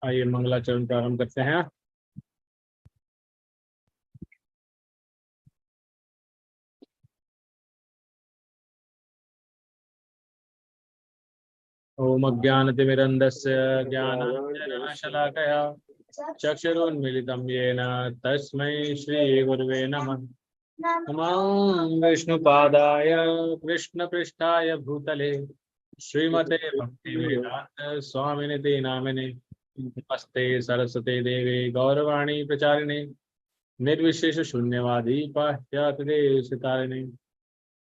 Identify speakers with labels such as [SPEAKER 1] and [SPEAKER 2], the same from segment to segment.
[SPEAKER 1] आइए मंगलाचरण प्रारंभ करते हैं। ओम अज्ञानतिमिरन्धस्य ज्ञानाञ्जनशलाकया चक्षुरुन्मीलितं येन तस्मै श्रीगुरवे नमः। नमः विष्णुपादाय कृष्णपृष्ठाय भूतले श्रीमते भक्तिवेदांत स्वामिनिति नामिने नमस्ते सरस्वते देवे गौरवाणी प्रचारिणे निर्विशेष शून्यवादी पाश्चात्यदेशतारिणे।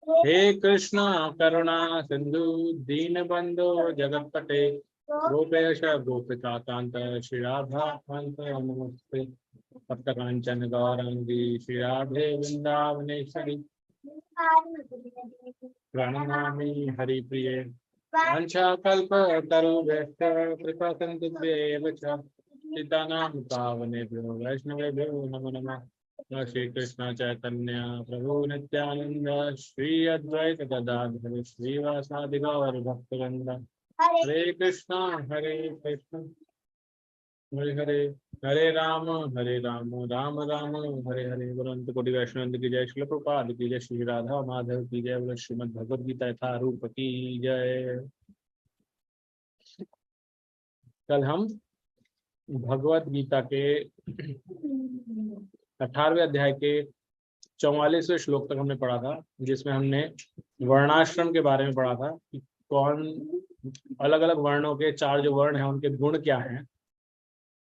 [SPEAKER 1] हे कृष्णा करुणा सिंधु दीनबंधो जगत्पते गोपेश गोपिका कांत श्री राधा कांत नमस्ते। सप्तकांचन गौरांगी श्री राधे वृंदावनेश्वरी प्रणमामि हरिप्रिये। वाञ्छाकल्पतरुभ्यश्च कृपा सिन्धुभ्येव च पतितानां पावनेभ्यो वैष्णवेभ्यो नमो नमः। श्री कृष्ण चैतन्य प्रभु नित्यानंद श्री अद्वैत गदाधर श्रीवासादि गौर भक्तवृंद। हरे कृष्णा हरे हरे हरे राम राम राम हरे हरे। गुरु कोटि वैष्णव की जय। श्रील प्रभुपाद की जय। श्री राधा माधव की जय। बोलो श्रीमद् भगवद गीता यथा रूप की जय। कल हम भगवद गीता के 18वें अध्याय के 44वें श्लोक तक हमने पढ़ा था, जिसमें हमने वर्णाश्रम के बारे में पढ़ा था कि कौन अलग अलग वर्णों के 4 जो वर्ण हैं उनके गुण क्या हैं।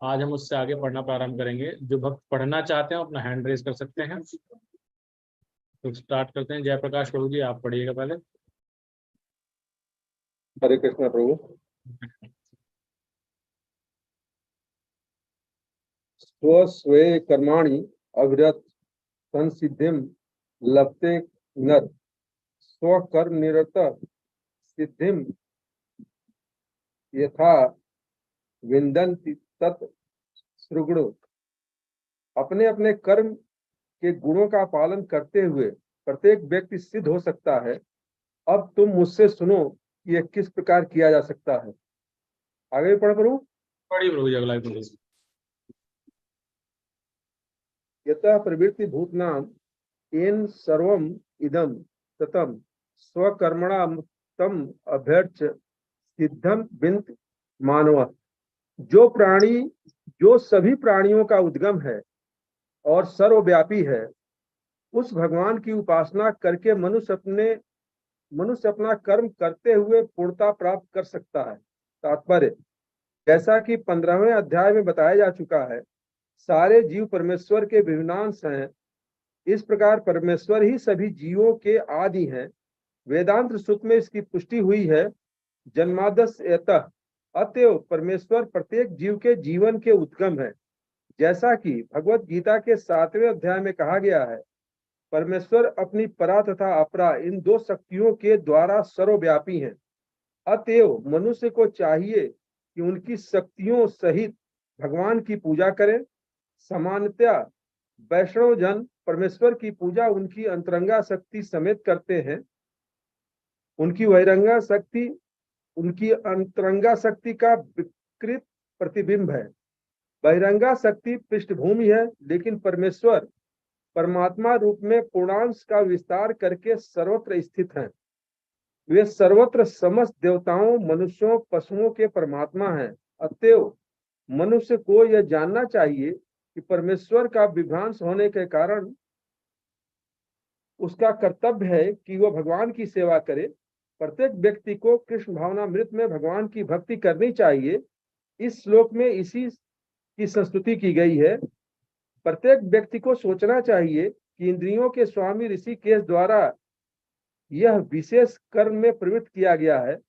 [SPEAKER 1] आज हम उससे आगे पढ़ना प्रारंभ करेंगे। जो भक्त पढ़ना चाहते हैं अपना हैंड रेज कर सकते हैं। तो स्टार्ट करते हैं। जयप्रकाश प्रभु जी, आप पढ़िएगा पहले।
[SPEAKER 2] हरे कृष्णा प्रभु। स्वस्वे कर्माणि अविरत संसिद्धिं लभते नर स्वकर्म निरत सिद्धिं यथा विन्दन्ति तत् श्रुगुणो। अपने अपने कर्म के गुणों का पालन करते हुए प्रत्येक व्यक्ति सिद्ध हो सकता है। अब तुम मुझसे सुनो कि यह किस प्रकार किया जा सकता है। आगे पढ़ प्रभु।
[SPEAKER 1] पढ़िए प्रभु जी, अगला।
[SPEAKER 2] यतः प्रवृत्ति भूतनाम येन सर्वम इदम ततम स्वकर्मणा तम अभ्यर्च सिद्धम बिंद मानव। जो सभी प्राणियों का उद्गम है और सर्वव्यापी है, उस भगवान की उपासना करके मनुष्य अपना कर्म करते हुए पूर्णता प्राप्त कर सकता है। तात्पर्य, जैसा कि 15वें अध्याय में बताया जा चुका है, सारे जीव परमेश्वर के विभिन्नांश हैं। इस प्रकार परमेश्वर ही सभी जीवों के आदि हैं। वेदांत सूत्र में इसकी पुष्टि हुई है। जन्मादस्यतः, अतएव परमेश्वर प्रत्येक जीव के जीवन के उद्गम है। जैसा कि भगवत गीता के 7वें अध्याय में कहा गया है, परमेश्वर अपनी परा तथा अपरा इन 2 शक्तियों के द्वारा सर्वव्यापी हैं। अतएव मनुष्य को चाहिए कि उनकी शक्तियों सहित भगवान की पूजा करें। सामान्यतया वैष्णव जन परमेश्वर की पूजा उनकी अंतरंगा शक्ति समेत करते हैं। उनकी अंतरंगा शक्ति का विकृत प्रतिबिंब है। बहिरंगा शक्ति पृष्ठभूमि है, लेकिन परमेश्वर परमात्मा रूप में पूर्णांश का विस्तार करके सर्वत्र स्थित हैं। वे सर्वत्र समस्त देवताओं, मनुष्यों, पशुओं के परमात्मा हैं। अतएव मनुष्य को यह जानना चाहिए कि परमेश्वर का विभ्रांश होने के कारण उसका कर्तव्य है कि वह भगवान की सेवा करे। प्रत्येक व्यक्ति को कृष्ण भावनामृत में भगवान की भक्ति करनी चाहिए। इस श्लोक में इसी की संस्तुति की गई है। प्रत्येक व्यक्ति को सोचना चाहिए कि इंद्रियों के स्वामी ऋषिकेश द्वारा यह विशेष कर्म में प्रवृत्त किया गया है।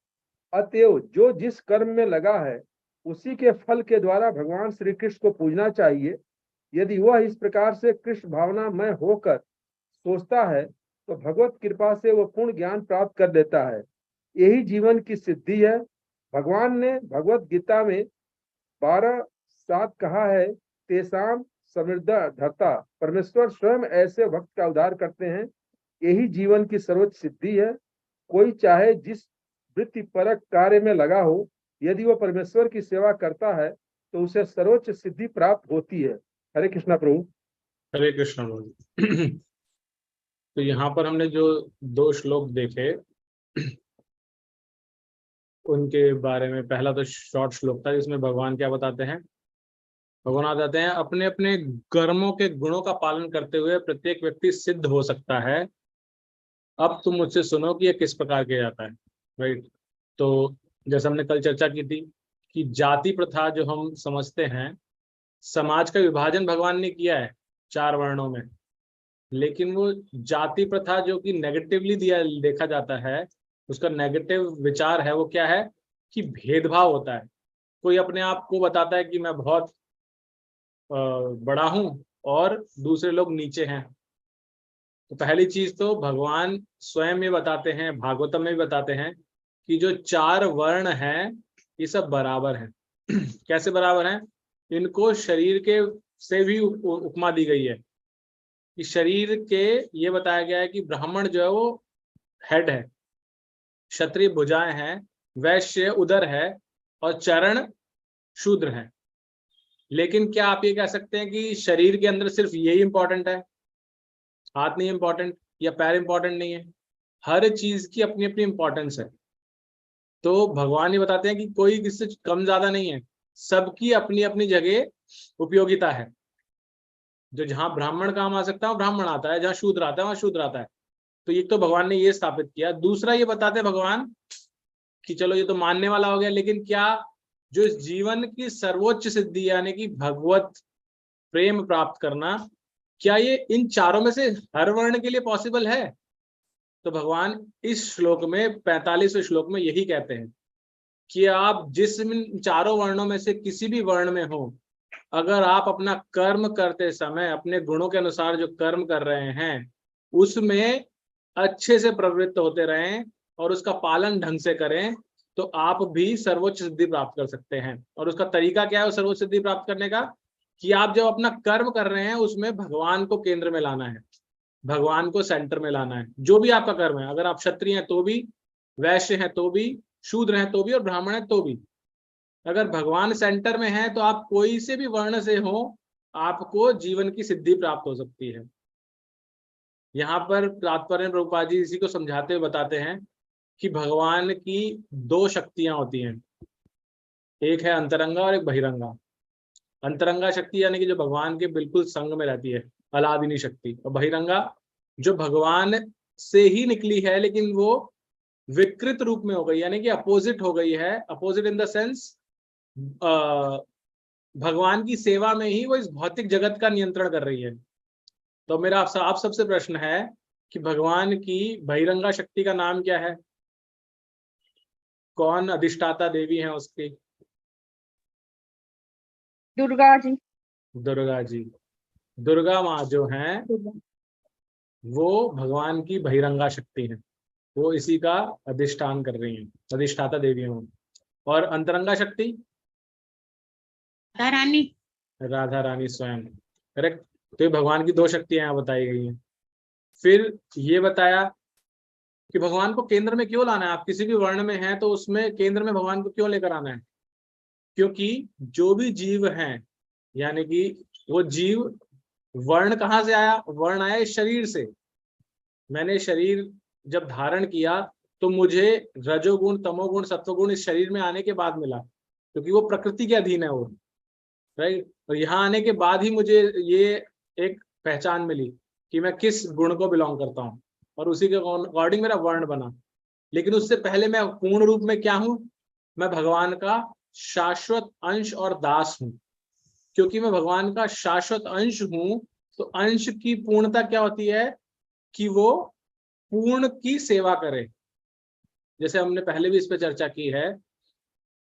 [SPEAKER 2] अतएव जो जिस कर्म में लगा है उसी के फल के द्वारा भगवान श्री कृष्ण को पूजना चाहिए। यदि वह इस प्रकार से कृष्ण भावनामय होकर सोचता है तो भगवत कृपा से वह पूर्ण ज्ञान प्राप्त कर लेता है। यही जीवन की सिद्धि है। भगवान ने भगवत गीता में 12:7 कहा है, तेसाम समृद्ध धर्ता। परमेश्वर स्वयं ऐसे भक्त का उद्धार करते हैं। यही जीवन की सर्वोच्च सिद्धि है। कोई चाहे जिस वृत्तिपरक कार्य में लगा हो, यदि वो परमेश्वर की सेवा करता है तो उसे सर्वोच्च सिद्धि प्राप्त होती है। हरे कृष्णा प्रभु।
[SPEAKER 1] हरे कृष्ण प्रभु। तो यहाँ पर हमने जो 2 श्लोक देखे उनके बारे में, पहला तो शॉर्ट श्लोक था जिसमें भगवान क्या बताते हैं, भगवान बताते हैं अपने अपने कर्मों के गुणों का पालन करते हुए प्रत्येक व्यक्ति सिद्ध हो सकता है। अब तुम मुझसे सुनो कि यह किस प्रकार किया जाता है। राइट। तो जैसे हमने कल चर्चा की थी कि जाति प्रथा जो हम समझते हैं, समाज का विभाजन भगवान ने किया है 4 वर्णों में, लेकिन वो जाति प्रथा जो कि नेगेटिवली देखा जाता है, उसका नेगेटिव विचार है वो क्या है कि भेदभाव होता है। कोई अपने आप को बताता है कि मैं बहुत बड़ा हूं और दूसरे लोग नीचे हैं। तो पहली चीज तो भगवान स्वयं में बताते हैं, भागवतम में भी बताते हैं कि जो 4 वर्ण हैं ये सब बराबर हैं। कैसे बराबर हैं? इनको शरीर के से भी उपमा दी गई है कि शरीर के ये बताया गया है कि ब्राह्मण जो है वो हेड है, क्षत्रिय भुजाएं हैं, वैश्य उदर है और चरण शूद्र है। लेकिन क्या आप ये कह सकते हैं कि शरीर के अंदर सिर्फ यही इंपॉर्टेंट है, हाथ नहीं इंपॉर्टेंट या पैर इंपॉर्टेंट नहीं है? हर चीज की अपनी अपनी इंपॉर्टेंस है। तो भगवान ये बताते हैं कि कोई किससे कम ज्यादा नहीं है, सबकी अपनी अपनी जगह उपयोगिता है। जो जहां ब्राह्मण काम आ सकता है वो ब्राह्मण आता है, जहां शूद्र आता है वहां शूद्र आता है। तो एक तो भगवान ने ये स्थापित किया। दूसरा ये बताते हैं भगवान कि चलो ये तो मानने वाला हो गया, लेकिन क्या जो इस जीवन की सर्वोच्च सिद्धि यानी कि भगवत प्रेम प्राप्त करना, क्या ये इन चारों में से हर वर्ण के लिए पॉसिबल है? तो भगवान इस श्लोक में 45वें श्लोक में यही कहते हैं कि आप जिस चारों वर्णों में से किसी भी वर्ण में हो, अगर आप अपना कर्म करते समय अपने गुणों के अनुसार जो कर्म कर रहे हैं उसमें अच्छे से प्रवृत्त होते रहें और उसका पालन ढंग से करें, तो आप भी सर्वोच्च सिद्धि प्राप्त कर सकते हैं। और उसका तरीका क्या है सर्वोच्च सिद्धि प्राप्त करने का? कि आप जब अपना कर्म कर रहे हैं उसमें भगवान को केंद्र में लाना है, भगवान को सेंटर में लाना है। जो भी आपका कर्म है, अगर आप क्षत्रिय हैं तो भी, वैश्य हैं तो भी, शूद्र हैं तो भी और ब्राह्मण हैं तो भी, अगर भगवान सेंटर में है तो आप कोई से भी वर्ण से हो, आपको जीवन की सिद्धि प्राप्त हो सकती है। यहाँ पर तात्पर्य प्रभुपाद जी इसी को समझाते हुए बताते हैं कि भगवान की 2 शक्तियां होती हैं, एक है अंतरंगा और एक बहिरंगा। अंतरंगा शक्ति यानी कि जो भगवान के बिल्कुल संग में रहती है, अलादिनी शक्ति, और बहिरंगा जो भगवान से ही निकली है लेकिन वो विकृत रूप में हो गई, यानी कि अपोजिट हो गई है। अपोजिट इन द सेंस भगवान की सेवा में ही वो इस भौतिक जगत का नियंत्रण कर रही है। तो मेरा आप सबसे प्रश्न है कि भगवान की बहिरंगा शक्ति का नाम क्या है? कौन अधिष्ठाता देवी है उसकी?
[SPEAKER 3] दुर्गा जी।
[SPEAKER 1] दुर्गा जी। दुर्गा माँ जो हैं वो भगवान की बहिरंगा शक्ति है, वो इसी का अधिष्ठान कर रही हैं, अधिष्ठाता देवी हैं। और अंतरंगा शक्ति
[SPEAKER 3] रानी,
[SPEAKER 1] राधा रानी स्वयं। करेक्ट। तो ये भगवान की 2 शक्तियां यहाँ बताई गई हैं। फिर ये बताया कि भगवान को केंद्र में क्यों लाना है। आप किसी भी वर्ण में हैं तो उसमें केंद्र में भगवान को क्यों लेकर आना है? क्योंकि जो भी जीव हैं, यानी कि वो जीव, वर्ण कहाँ से आया? वर्ण आया इस शरीर से। मैंने शरीर जब धारण किया तो मुझे रजोगुण, तमोगुण, सत्वगुण इस शरीर में आने के बाद मिला, क्योंकि वो प्रकृति के अधीन है वो। राइट। और यहाँ आने के बाद ही मुझे ये एक पहचान मिली कि मैं किस गुण को बिलोंग करता हूँ, और उसी के अकॉर्डिंग मेरा वर्ण बना। लेकिन उससे पहले मैं पूर्ण रूप में क्या हूँ? मैं भगवान का शाश्वत अंश और दास हूँ। क्योंकि मैं भगवान का शाश्वत अंश हूँ तो अंश की पूर्णता क्या होती है कि वो पूर्ण की सेवा करे। जैसे हमने पहले भी इस पर चर्चा की है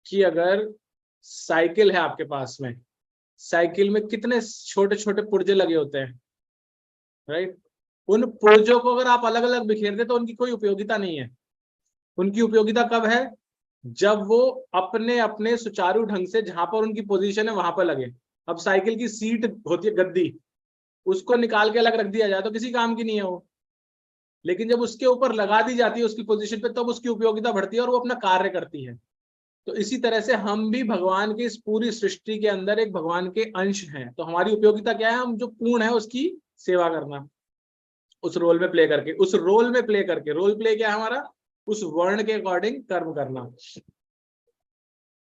[SPEAKER 1] कि अगर साइकिल है आपके पास में, साइकिल में कितने छोटे छोटे पुर्जे लगे होते हैं, राइट। उन पुर्जों को अगर आप अलग अलग बिखेर दे तो उनकी कोई उपयोगिता नहीं है। उनकी उपयोगिता कब है? जब वो अपने अपने सुचारू ढंग से जहां पर उनकी पोजीशन है वहां पर लगे। अब साइकिल की सीट होती है गद्दी, उसको निकाल के अलग रख दिया जाए तो किसी काम की नहीं है वो। लेकिन जब उसके ऊपर लगा दी जाती है उसकी पोजीशन पे, तब उसकी उपयोगिता बढ़ती है और वो अपना कार्य करती है। तो इसी तरह से हम भी भगवान की इस पूरी सृष्टि के अंदर एक भगवान के अंश हैं। तो हमारी उपयोगिता क्या है? हम जो पूर्ण है उसकी सेवा करना, उस रोल में प्ले करके, उस रोल में प्ले करके। रोल प्ले क्या है हमारा? उस वर्ण के अकॉर्डिंग कर्म करना।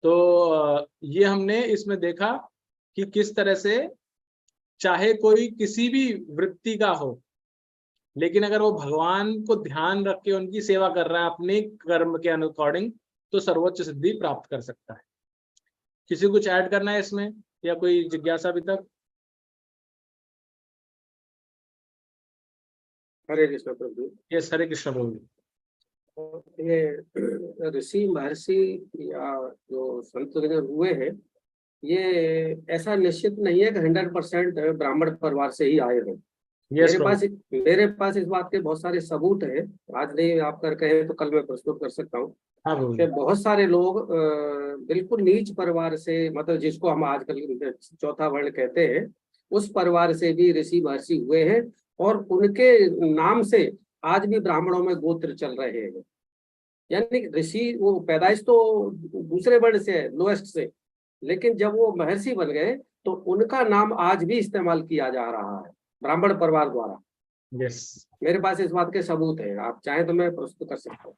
[SPEAKER 1] तो ये हमने इसमें देखा कि किस तरह से चाहे कोई किसी भी वृत्ति का हो, लेकिन अगर वो भगवान को ध्यान रख के उनकी सेवा कर रहा है अपने कर्म के अकॉर्डिंग, तो सर्वोच्च सिद्धि प्राप्त कर सकता है। किसी को कुछ ऐड करना है इसमें या कोई जिज्ञासा अभी तक?
[SPEAKER 3] हरे कृष्ण प्रभु।
[SPEAKER 1] यस, हरे कृष्ण प्रभु।
[SPEAKER 3] ये ऋषि महर्षि या जो संत वगैरह हुए हैं, ये ऐसा निश्चित नहीं है कि 100% ब्राह्मण परिवार से ही आए हैं।
[SPEAKER 1] यस
[SPEAKER 3] मेरे पास इस बात के बहुत सारे सबूत हैं। आज नहीं आप कर कहे तो कल मैं प्रस्तुत कर सकता हूँ
[SPEAKER 1] हाँ
[SPEAKER 3] कि
[SPEAKER 1] प्रभु।
[SPEAKER 3] बहुत सारे लोग बिल्कुल नीच परिवार से, मतलब जिसको हम आजकल चौथा वर्ण कहते हैं, उस परिवार से भी ऋषि महर्षि हुए हैं, और उनके नाम से आज भी ब्राह्मणों में गोत्र चल रहे हैं। यानी ऋषि वो पैदाइश तो दूसरे वर्ण से है, लोएस्ट से, लेकिन जब वो महर्षि बन गए तो उनका नाम आज भी इस्तेमाल किया जा रहा है ब्राह्मण परिवार द्वारा।
[SPEAKER 1] यस,
[SPEAKER 3] मेरे पास इस बात के सबूत है, आप चाहें तो मैं प्रस्तुत कर सकता हूँ।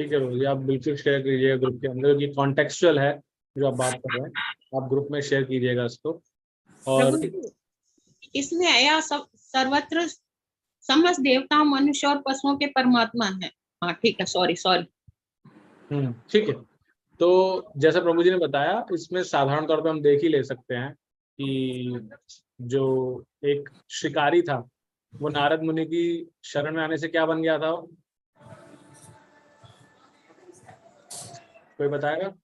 [SPEAKER 1] ठीक है प्रभु जी, आप बिल्कुल शेयर कीजिएगा ग्रुप के अंदर, ये कॉन्टेक्चुअल है जो आप बात कर रहे हैं। आप ग्रुप में शेयर कीजिएगा इसको। और
[SPEAKER 4] इसमें आया सर्वत्र समस्त देवताओं, मनुष्य और पशुओं के परमात्मा है। हाँ ठीक है, सॉरी।
[SPEAKER 1] ठीक है। तो जैसा प्रभु जी ने बताया, इसमें साधारण तौर पे हम देख ही ले सकते हैं कि जो एक शिकारी था, वो नारद मुनि की शरण में आने से क्या बन गया था? कोई बताएगा?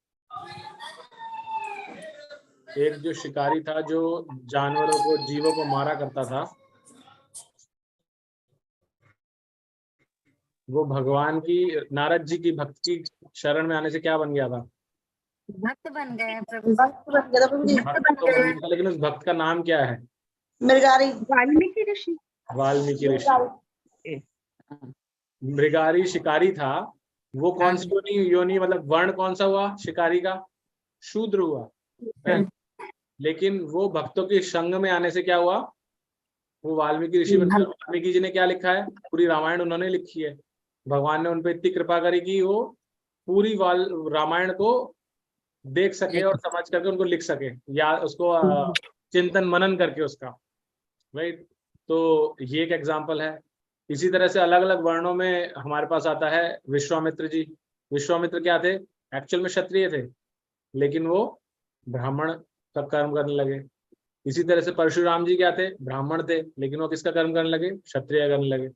[SPEAKER 1] एक जो शिकारी था, जो जानवरों को, जीवों को मारा करता था, वो भगवान की, नारद जी की भक्त की शरण में आने से क्या बन गया था?
[SPEAKER 5] भक्त बन गए प्रभु, भक्त बन गए प्रभु जी,
[SPEAKER 1] भक्त तो बन गया था, लेकिन उस भक्त का नाम क्या है?
[SPEAKER 5] वाल्मीकि ऋषि।
[SPEAKER 1] वाल्मीकि ऋषि। मृगारी शिकारी था, वो कौन सी योनि मतलब वर्ण कौन सा हुआ शिकारी का? शूद्र हुआ। लेकिन वो भक्तों के संग में आने से क्या हुआ? वो वाल्मीकि ऋषि बन गया। वाल्मीकि जी ने क्या लिखा है? पूरी रामायण उन्होंने लिखी है। भगवान ने उन पर इतनी कृपा करी कि वो पूरी रामायण को देख सके और समझ करके उनको लिख सके, या उसको चिंतन मनन करके उसका, राइट। तो ये एक एग्जाम्पल है। इसी तरह से अलग अलग वर्णों में हमारे पास आता है विश्वामित्र जी। विश्वामित्र क्या थे? एक्चुअल में क्षत्रिय थे, लेकिन वो ब्राह्मण का कर्म करने लगे। इसी तरह से परशुराम जी क्या थे? ब्राह्मण थे, लेकिन वो किसका कर्म करने लगे? क्षत्रिय करने लगे।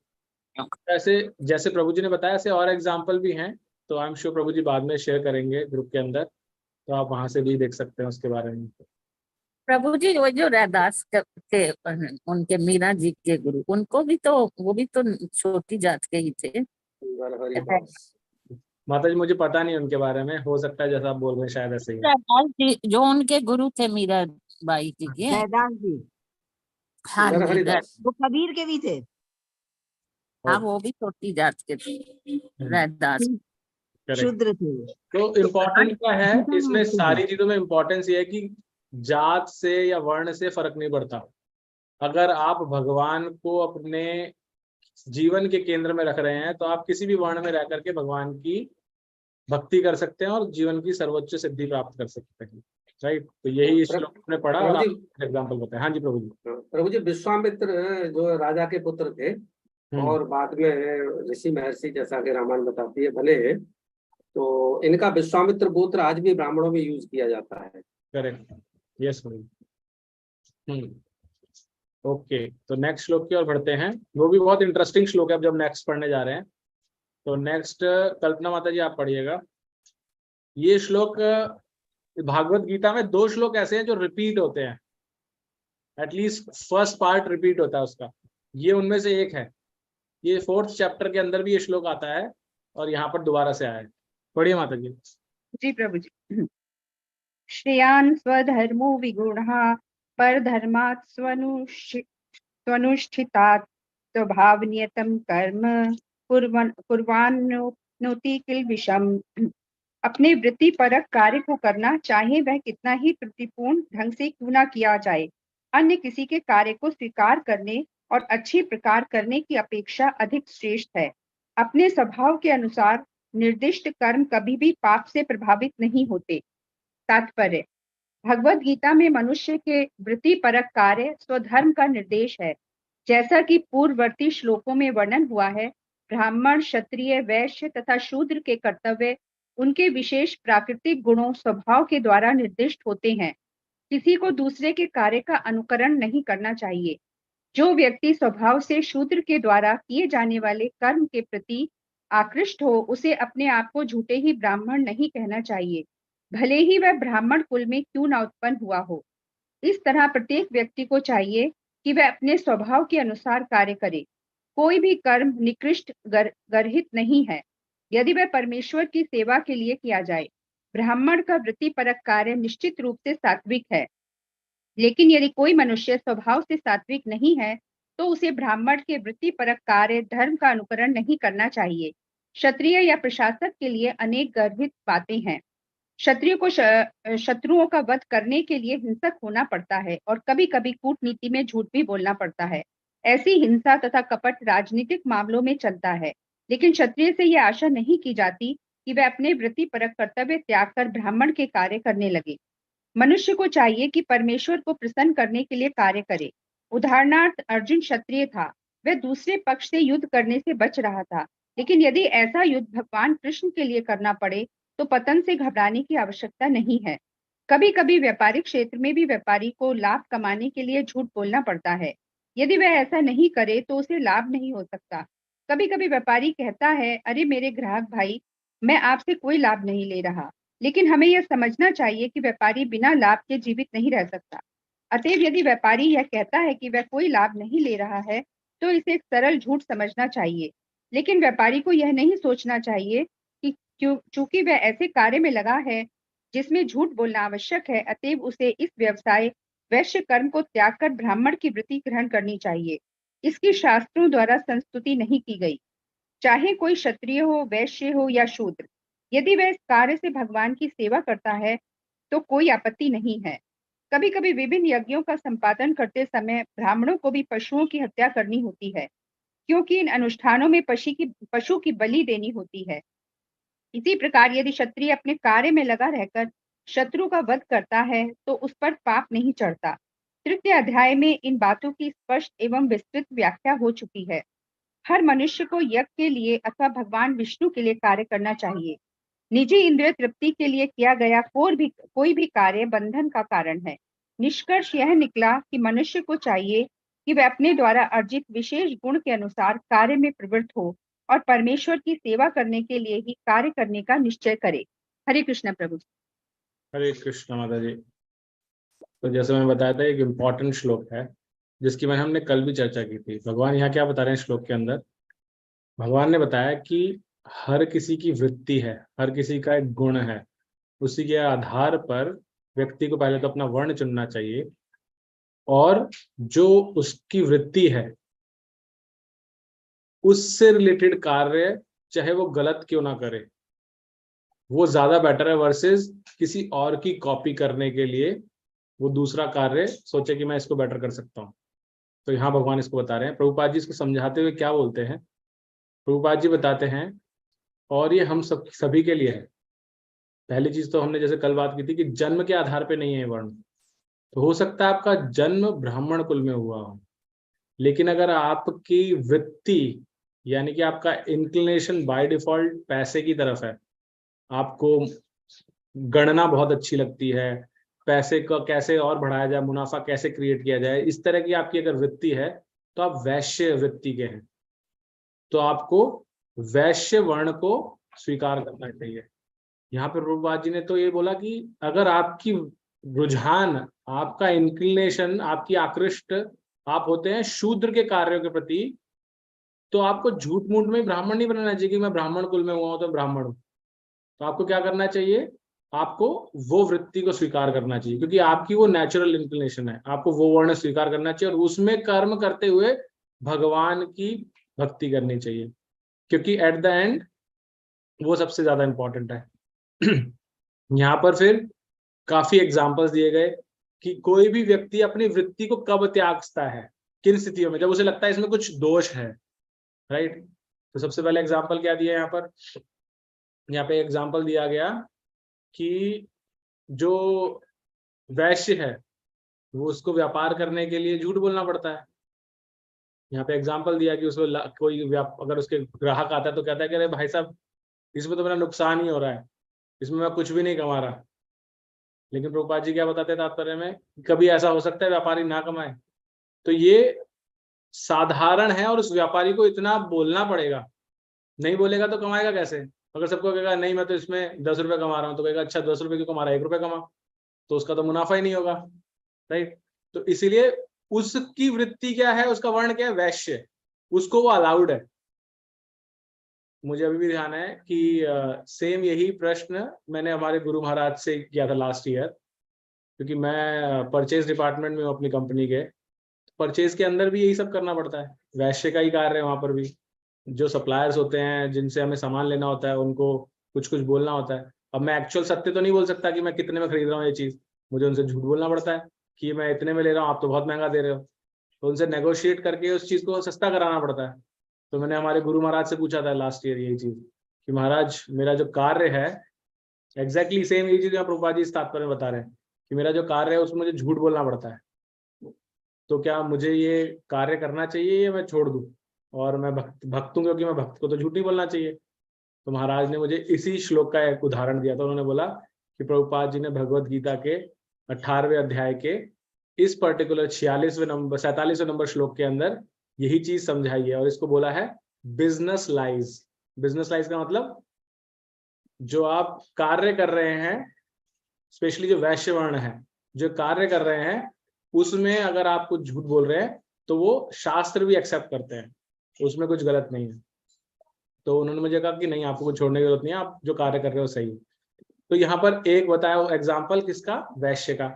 [SPEAKER 1] ऐसे जैसे प्रभु जी ने बताया, ऐसे और एग्जाम्पल भी हैं। तो आई एम श्योर प्रभु जी बाद में शेयर करेंगे ग्रुप के अंदर, तो आप वहां से भी देख सकते हैं उसके बारे में।
[SPEAKER 5] प्रभु जी वो जो रैदास थे, उनके मीरा जी के गुरु, उनको भी तो, वो भी तो छोटी जात के ही थे।
[SPEAKER 1] माता जी मुझे पता नहीं उनके बारे में, हो सकता है जैसा आप बोल रहे हैं शायद ऐसे ही।
[SPEAKER 5] रैदास जी जो उनके गुरु थे मीरा बाई जी के,
[SPEAKER 6] रैदास जी,
[SPEAKER 5] हाँ जी,
[SPEAKER 6] वो कबीर के भी थे।
[SPEAKER 5] हाँ वो भी छोटी जात के थे रैदास।
[SPEAKER 6] शूद्र थे।
[SPEAKER 1] तो इम्पोर्टेंट क्या है इसमें? सारी चीजों में इम्पोर्टेंस ये है कि जात से या वर्ण से फर्क नहीं पड़ता। अगर आप भगवान को अपने जीवन के केंद्र में रख रहे हैं, तो आप किसी भी वर्ण में रह करके भगवान की भक्ति कर सकते हैं और जीवन की सर्वोच्च सिद्धि प्राप्त कर सकते हैं, राइट। तो यही इस श्लोक में पढ़ा और एग्जाम्पल बताया। हाँ जी प्रभु जी।
[SPEAKER 3] प्रभु जी, विश्वामित्र जो राजा के पुत्र थे और बाद में ऋषि महर्षि, जैसा कि रामायण बताती है, बने हैं, तो इनका विश्वामित्र गोत्र आज भी ब्राह्मणों में यूज किया जाता है।
[SPEAKER 1] करेक्ट, यस प्रभु। ओके, तो नेक्स्ट श्लोक की ओर बढ़ते हैं। वो भी बहुत इंटरेस्टिंग श्लोक है, अब जब नेक्स्ट पढ़ने जा रहे हैं। तो नेक्स्ट कल्पना माता जी आप पढ़िएगा। ये श्लोक भागवत गीता में 2 श्लोक ऐसे हैं जो रिपीट होते हैं, एटलीस्ट फर्स्ट पार्ट रिपीट होता है उसका, ये उनमें से एक है। ये 4th चैप्टर के अंदर भी ये श्लोक आता है और यहाँ पर दोबारा से आया है। पढ़िए माता जी।
[SPEAKER 7] जी प्रभु जी। श्रेयान् स्वधर्मो विगुणः परधर्मात् स्वनुष्ठितात् स्वभावनियतं कर्म कुर्वान्नोति किल विषम अपने वृत्ति परक कार्य को करना, चाहे वह कितना ही त्रुटिपूर्ण ढंग से क्यों ना किया जाए, अन्य किसी के कार्य को स्वीकार करने और अच्छे प्रकार करने की अपेक्षा अधिक श्रेष्ठ है। अपने स्वभाव के अनुसार निर्दिष्ट कर्म कभी भी पाप से प्रभावित नहीं होते। तात्पर्य: भगवद गीता में मनुष्य के वृत्ति परक कार्य स्वधर्म का निर्देश है। जैसा कि पूर्ववर्ती श्लोकों में वर्णन हुआ है, ब्राह्मण, क्षत्रिय, वैश्य तथा शूद्र के कर्तव्य उनके विशेष प्राकृतिक गुणों, स्वभाव के द्वारा निर्दिष्ट होते हैं। किसी को दूसरे के कार्य का अनुकरण नहीं करना चाहिए। जो व्यक्ति स्वभाव से शूद्र के द्वारा किए जाने वाले कर्म के प्रति आकृष्ट हो, उसे अपने आप को झूठे ही ब्राह्मण नहीं कहना चाहिए, भले ही वह ब्राह्मण कुल में क्यों न उत्पन्न हुआ हो। इस तरह प्रत्येक व्यक्ति को चाहिए कि वह अपने स्वभाव के अनुसार कार्य करे। कोई भी कर्म निकृष्ट गर्हित नहीं है, यदि वह परमेश्वर की सेवा के लिए किया जाए। ब्राह्मण का वृत्तिपरक कार्य निश्चित रूप से सात्विक है, लेकिन यदि कोई मनुष्य स्वभाव से सात्विक नहीं है, तो उसे ब्राह्मण के वृत्तिपरक कार्य धर्म का अनुकरण नहीं करना चाहिए। क्षत्रिय या प्रशासक के लिए अनेक गर्भित बातें हैं। क्षत्रिय को शत्रुओं का वध करने के लिए हिंसक होना पड़ता है और कभी कभी कूटनीति में झूठ भी बोलना पड़ता है। ऐसी हिंसा तथा कपट राजनीतिक मामलों में चलता है, लेकिन क्षत्रिय से यह आशा नहीं की जाती कि वह अपने वृत्तिपरक कर्तव्य त्याग कर ब्राह्मण के कार्य करने लगे। मनुष्य को चाहिए कि परमेश्वर को प्रसन्न करने के लिए कार्य करे। उदाहरणार्थ, अर्जुन क्षत्रिय था, वह दूसरे पक्ष से युद्ध करने से बच रहा था, लेकिन यदि ऐसा युद्ध भगवान कृष्ण के लिए करना पड़े तो पतन से घबराने की आवश्यकता नहीं है। कभी कभी व्यापारिक क्षेत्र में भी व्यापारी को लाभ कमाने के लिए झूठ बोलना पड़ता है। यदि वह ऐसा नहीं करे तो उसे लाभ नहीं हो सकता। कभी कभी व्यापारी कहता है, अरे मेरे ग्राहक भाई, मैं आपसे कोई लाभ नहीं ले रहा, लेकिन हमें यह समझना चाहिए कि व्यापारी बिना लाभ के जीवित नहीं रह सकता। अतएव यदि व्यापारी यह कहता है कि वह कोई लाभ नहीं ले रहा है, तो इसे एक सरल झूठ समझना चाहिए। लेकिन व्यापारी को यह नहीं सोचना चाहिए कि चूंकि वह ऐसे कार्य में लगा है जिसमें झूठ बोलना आवश्यक है, अतएव उसे इस व्यवसाय वैश्य कर्म को त्याग कर ब्राह्मण की वृत्ति ग्रहण करनी चाहिए। इसकी शास्त्रों द्वारा संस्तुति नहीं की गई। चाहे कोई क्षत्रिय हो, वैश्य हो या शूद्र, यदि वह इस कार्य से भगवान की सेवा करता है तो कोई आपत्ति नहीं है। कभी कभी विभिन्न यज्ञों का संपादन करते समय ब्राह्मणों को भी पशुओं की हत्या करनी होती है, क्योंकि इन अनुष्ठानों में पशु की बलि देनी होती है। इसी प्रकार यदि क्षत्रिय अपने कार्य में लगा रहकर शत्रु का वध करता है तो उस पर पाप नहीं चढ़ता। तृतीय अध्याय में इन बातों की स्पष्ट एवं विस्तृत व्याख्या हो चुकी है। हर मनुष्य को यज्ञ के लिए अथवा भगवान विष्णु के लिए कार्य करना चाहिए। निजी इंद्रिय तृप्ति के लिए किया गया कोई भी कार्य बंधन का कारण है। निष्कर्ष यह निकला कि मनुष्य को चाहिए कि वह अपने द्वारा अर्जित विशेष गुण के अनुसार कार्य में प्रवृत्त हो और परमेश्वर की सेवा करने के लिए ही कार्य करने का निश्चय करे। हरे कृष्ण प्रभु।
[SPEAKER 1] हरे कृष्ण माता जी। तो जैसे मैंने बताया था, एक इम्पॉर्टेंट श्लोक है जिसकी हमने कल भी चर्चा की थी। भगवान यहाँ क्या बता रहे हैं श्लोक के अंदर? भगवान ने बताया कि हर किसी की वृत्ति है, हर किसी का एक गुण है, उसी के आधार पर व्यक्ति को पहले तो अपना वर्ण चुनना चाहिए, और जो उसकी वृत्ति है उससे रिलेटेड कार्य चाहे वो गलत क्यों ना करे, वो ज्यादा बेटर है वर्सेस किसी और की कॉपी करने के लिए वो दूसरा कार्य सोचे कि मैं इसको बेटर कर सकता हूँ। तो यहाँ भगवान इसको बता रहे हैं। प्रभुपाद जी इसको समझाते हुए क्या बोलते हैं? प्रभुपाद जी बताते हैं, और ये हम सभी के लिए है। पहली चीज तो हमने जैसे कल बात की थी कि जन्म के आधार पे नहीं है वर्ण। तो हो सकता है आपका जन्म ब्राह्मण कुल में हुआ हो, लेकिन अगर आपकी वृत्ति यानी कि आपका इंक्लिनेशन बाय डिफॉल्ट पैसे की तरफ है, आपको गणना बहुत अच्छी लगती है, पैसे का कैसे और बढ़ाया जाए, मुनाफा कैसे क्रिएट किया जाए, इस तरह की आपकी अगर वृत्ति है, तो आप वैश्य वृत्ति के हैं, तो आपको वैश्य वर्ण को स्वीकार करना चाहिए। यहाँ पर प्रभुपाद जी ने तो ये बोला कि अगर आपकी रुझान, आपका इंक्लिनेशन, आपकी आकृष्ट आप होते हैं शूद्र के कार्यों के प्रति, तो आपको झूठ मूठ में ब्राह्मण नहीं बनाना चाहिए कि मैं ब्राह्मण कुल में हुआ हूं तो ब्राह्मण हूं। तो आपको क्या करना चाहिए? आपको वो वृत्ति को स्वीकार करना चाहिए, क्योंकि आपकी वो नेचुरल इंक्लिनेशन है, आपको वो वर्ण स्वीकार करना चाहिए और उसमें कर्म करते हुए भगवान की भक्ति करनी चाहिए, क्योंकि एट द एंड वो सबसे ज्यादा इंपॉर्टेंट है। यहाँ पर फिर काफी एग्जाम्पल्स दिए गए कि कोई भी व्यक्ति अपनी वृत्ति को कब त्यागता है, किन स्थितियों में, जब उसे लगता है इसमें कुछ दोष है, राइट। तो सबसे पहले एग्जाम्पल क्या दिया यहाँ पर, यहाँ पे एग्जाम्पल दिया गया कि जो वैश्य है वो उसको व्यापार करने के लिए झूठ बोलना पड़ता है। यहाँ पे एग्जाम्पल दिया कि उसको कोई अगर उसके ग्राहक आता है तो कहता है कि अरे भाई साहब इसमें तो मेरा नुकसान ही हो रहा है, इसमें मैं कुछ भी नहीं कमा रहा। लेकिन प्रभुपाद जी क्या बताते हैं तात्पर्य में, कभी ऐसा हो सकता है व्यापारी ना कमाए। तो ये साधारण है और उस व्यापारी को इतना बोलना पड़ेगा, नहीं बोलेगा तो कमाएगा कैसे। अगर सबको कहेगा नहीं मैं तो इसमें 10 रुपए कमा रहा हूँ, तो कहेगा अच्छा 10 रुपए क्यों कमा रहा है, 1 रुपए कमा, तो उसका तो मुनाफा ही नहीं होगा, राइट। तो इसीलिए उसकी वृत्ति क्या है, उसका वर्ण क्या है, वैश्य, उसको वो अलाउड है। मुझे अभी भी ध्यान है कि सेम यही प्रश्न मैंने हमारे गुरु महाराज से किया था लास्ट ईयर, क्योंकि मैं परचेज डिपार्टमेंट में हूँ अपनी कंपनी के। परचेज के अंदर भी यही सब करना पड़ता है, वैश्य का ही कार्य है वहां पर भी। जो सप्लायर्स होते हैं जिनसे हमें सामान लेना होता है उनको कुछ कुछ बोलना होता है। अब मैं एक्चुअल सत्य तो नहीं बोल सकता कि मैं कितने में खरीद रहा हूँ ये चीज, मुझे उनसे झूठ बोलना पड़ता है कि मैं इतने में ले रहा हूँ, आप तो बहुत महंगा दे रहे हो। तो उनसे नेगोशिएट करके उस चीज को सस्ता कराना पड़ता है। तो मैंने हमारे गुरु महाराज से पूछा था लास्ट ईयर यही चीज कि महाराज मेरा जो कार्य है, एग्जैक्टली सेम यही चीज प्रभुपाद जी इस तात्पर्य में बता रहे हैं कि मेरा जो कार्य है उसमें मुझे झूठ बोलना पड़ता है। तो क्या मुझे ये कार्य करना चाहिए या मैं छोड़ दूं, और मैं भक्त हूं क्योंकि मैं भक्त को तो झूठ नहीं बोलना चाहिए। तो महाराज ने मुझे इसी श्लोक का एक उदाहरण दिया था। उन्होंने बोला कि प्रभुपाद जी ने भगवत गीता के 18वें अध्याय के इस पर्टिकुलर 47वें नंबर श्लोक के अंदर यही चीज समझाई है, और इसको बोला है बिजनेस लाइज। बिजनेस लाइज का मतलब जो आप कार्य कर रहे हैं, स्पेशली जो वैश्य वर्ण है जो कार्य कर रहे हैं, उसमें अगर आप कुछ झूठ बोल रहे हैं तो वो शास्त्र भी एक्सेप्ट करते हैं, उसमें कुछ गलत नहीं है। तो उन्होंने मुझे कहा कि नहीं आपको कुछ छोड़ने की जरूरत नहीं है, आप जो कार्य कर रहे हो सही है। तो यहाँ पर एक बताया एग्जाम्पल किसका, वैश्य का।